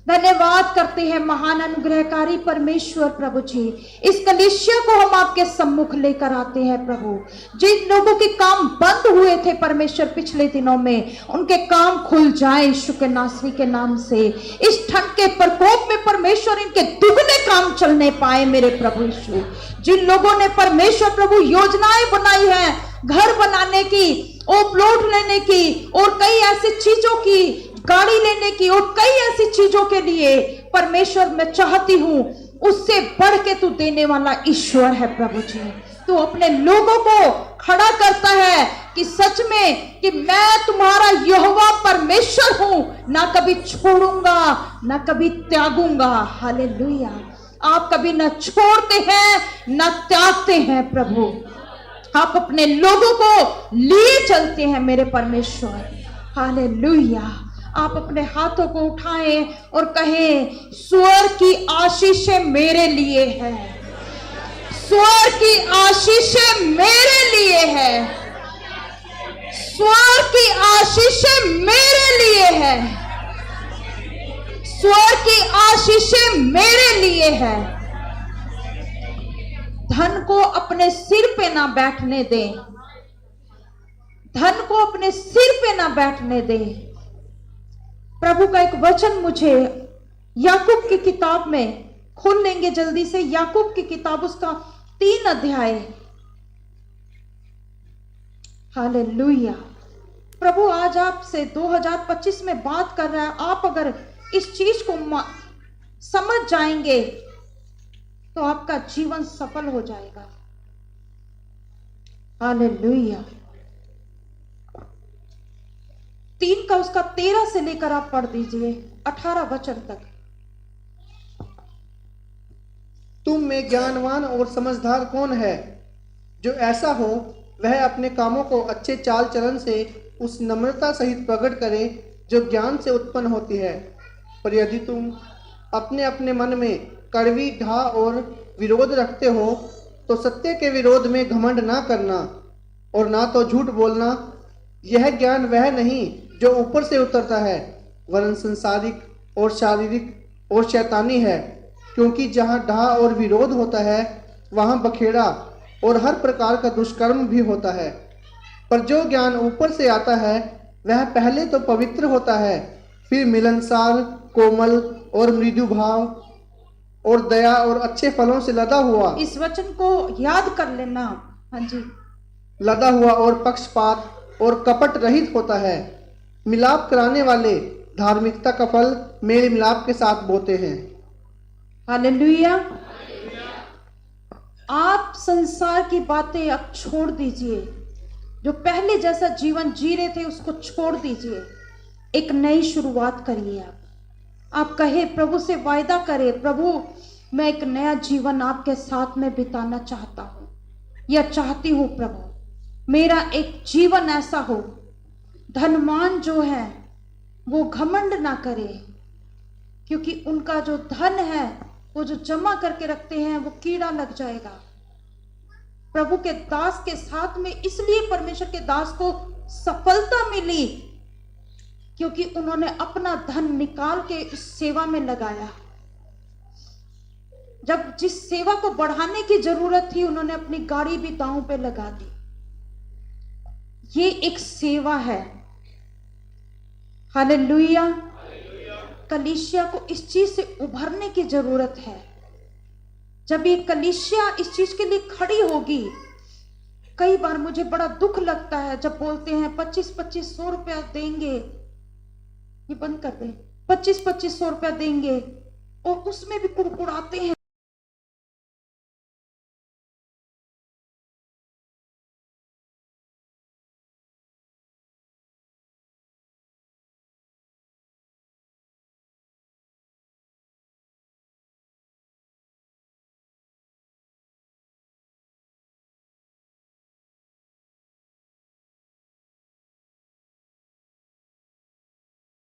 धन्यवाद करते हैं महान अनुग्रहकारी परमेश्वर प्रभु जी। इस कलीसिया को हम आपके सम्मुख लेकर आते हैं प्रभु। जिन लोगों के काम बंद हुए थे परमेश्वर पिछले दिनों में, उनके काम खुल जाए यीशु के नासरी के नाम से। इस ठंड के प्रकोप में परमेश्वर इनके दुगने काम चलने पाए मेरे प्रभु यीशु। जिन लोगों ने परमेश्वर प्रभु योजनाएं बनाई हैं घर बनाने की और प्लॉट लेने की और कई ऐसी चीजों की, गाड़ी लेने की और कई ऐसी चीजों के लिए, परमेश्वर मैं चाहती हूं उससे बढ़ के तू देने वाला ईश्वर है प्रभु जी। तू अपने लोगों को खड़ा करता है कि सच में कि मैं तुम्हारा यहोवा परमेश्वर हूं, ना कभी छोड़ूंगा ना कभी त्यागूंगा। हालेलुया। आप कभी ना छोड़ते हैं ना त्यागते हैं प्रभु। आप अपने लोगों को लिए चलते हैं मेरे परमेश्वर। हालेलुया। आप अपने हाथों को उठाएं और कहें, स्वर की आशीषें मेरे लिए है, स्वर की आशीषें मेरे लिए है, स्वर की आशीषें मेरे लिए है, स्वर की आशीषें मेरे लिए है। धन को अपने सिर पे ना बैठने दें, धन को अपने सिर पे ना बैठने दें। प्रभु का एक वचन मुझे याकूब की किताब में, खोल लेंगे जल्दी से, याकूब की किताब उसका 3 अध्याय। हालेलुया। प्रभु आज आपसे 2025 में बात कर रहा है। आप अगर इस चीज को समझ जाएंगे तो आपका जीवन सफल हो जाएगा। हालेलुया। 3 का उसका 13 से लेकर आप पढ़ दीजिए 18 वचन तक। तुम में ज्ञानवान और समझदार कौन है, जो ऐसा हो वह अपने कामों को अच्छे चाल चलन से उस नम्रता सहित प्रकट करे जो ज्ञान से उत्पन्न होती है। पर यदि तुम अपने अपने मन में कड़वी ढा और विरोध रखते हो तो सत्य के विरोध में घमंड ना करना और ना तो झूठ बोलना। यह ज्ञान वह नहीं जो ऊपर से उतरता है, वरन संसारिक और शारीरिक और शैतानी है। क्योंकि जहाँ ढा और विरोध होता है वहाँ बखेड़ा और हर प्रकार का दुष्कर्म भी होता है। पर जो ज्ञान ऊपर से आता है वह पहले तो पवित्र होता है, फिर मिलनसार, कोमल और मृदु भाव और दया और अच्छे फलों से लदा हुआ। इस वचन को याद कर लेना। हाँ जी। लदा हुआ और पक्षपात और कपट रहित होता है। मिलाप कराने वाले धार्मिकता का फल मेल मिलाप के साथ बोते हैं। हालेलुया। आप संसार की बातें अब छोड़ दीजिए। जो पहले जैसा जीवन जी रहे थे उसको छोड़ दीजिए। एक नई शुरुआत करिए। आप कहे, प्रभु से वायदा करें, प्रभु मैं एक नया जीवन आपके साथ में बिताना चाहता हूं या चाहती हूं। प्रभु मेरा एक जीवन ऐसा हो। धनवान जो है वो घमंड ना करे, क्योंकि उनका जो धन है वो जो जमा करके रखते हैं वो कीड़ा लग जाएगा। प्रभु के दास के साथ में इसलिए परमेश्वर के दास को सफलता मिली क्योंकि उन्होंने अपना धन निकाल के इस सेवा में लगाया। जब जिस सेवा को बढ़ाने की जरूरत थी उन्होंने अपनी गाड़ी भी दांव पे लगा दी। ये एक सेवा है। हालेलुया। कलीसिया को इस चीज से उभरने की जरूरत है। जब ये कलीसिया इस चीज के लिए खड़ी होगी, कई बार मुझे बड़ा दुख लगता है जब बोलते हैं 25-2500 रुपया देंगे, ये बंद कर दें, 25-2500 रुपया देंगे और उसमें भी कुड़कुड़ाते हैं।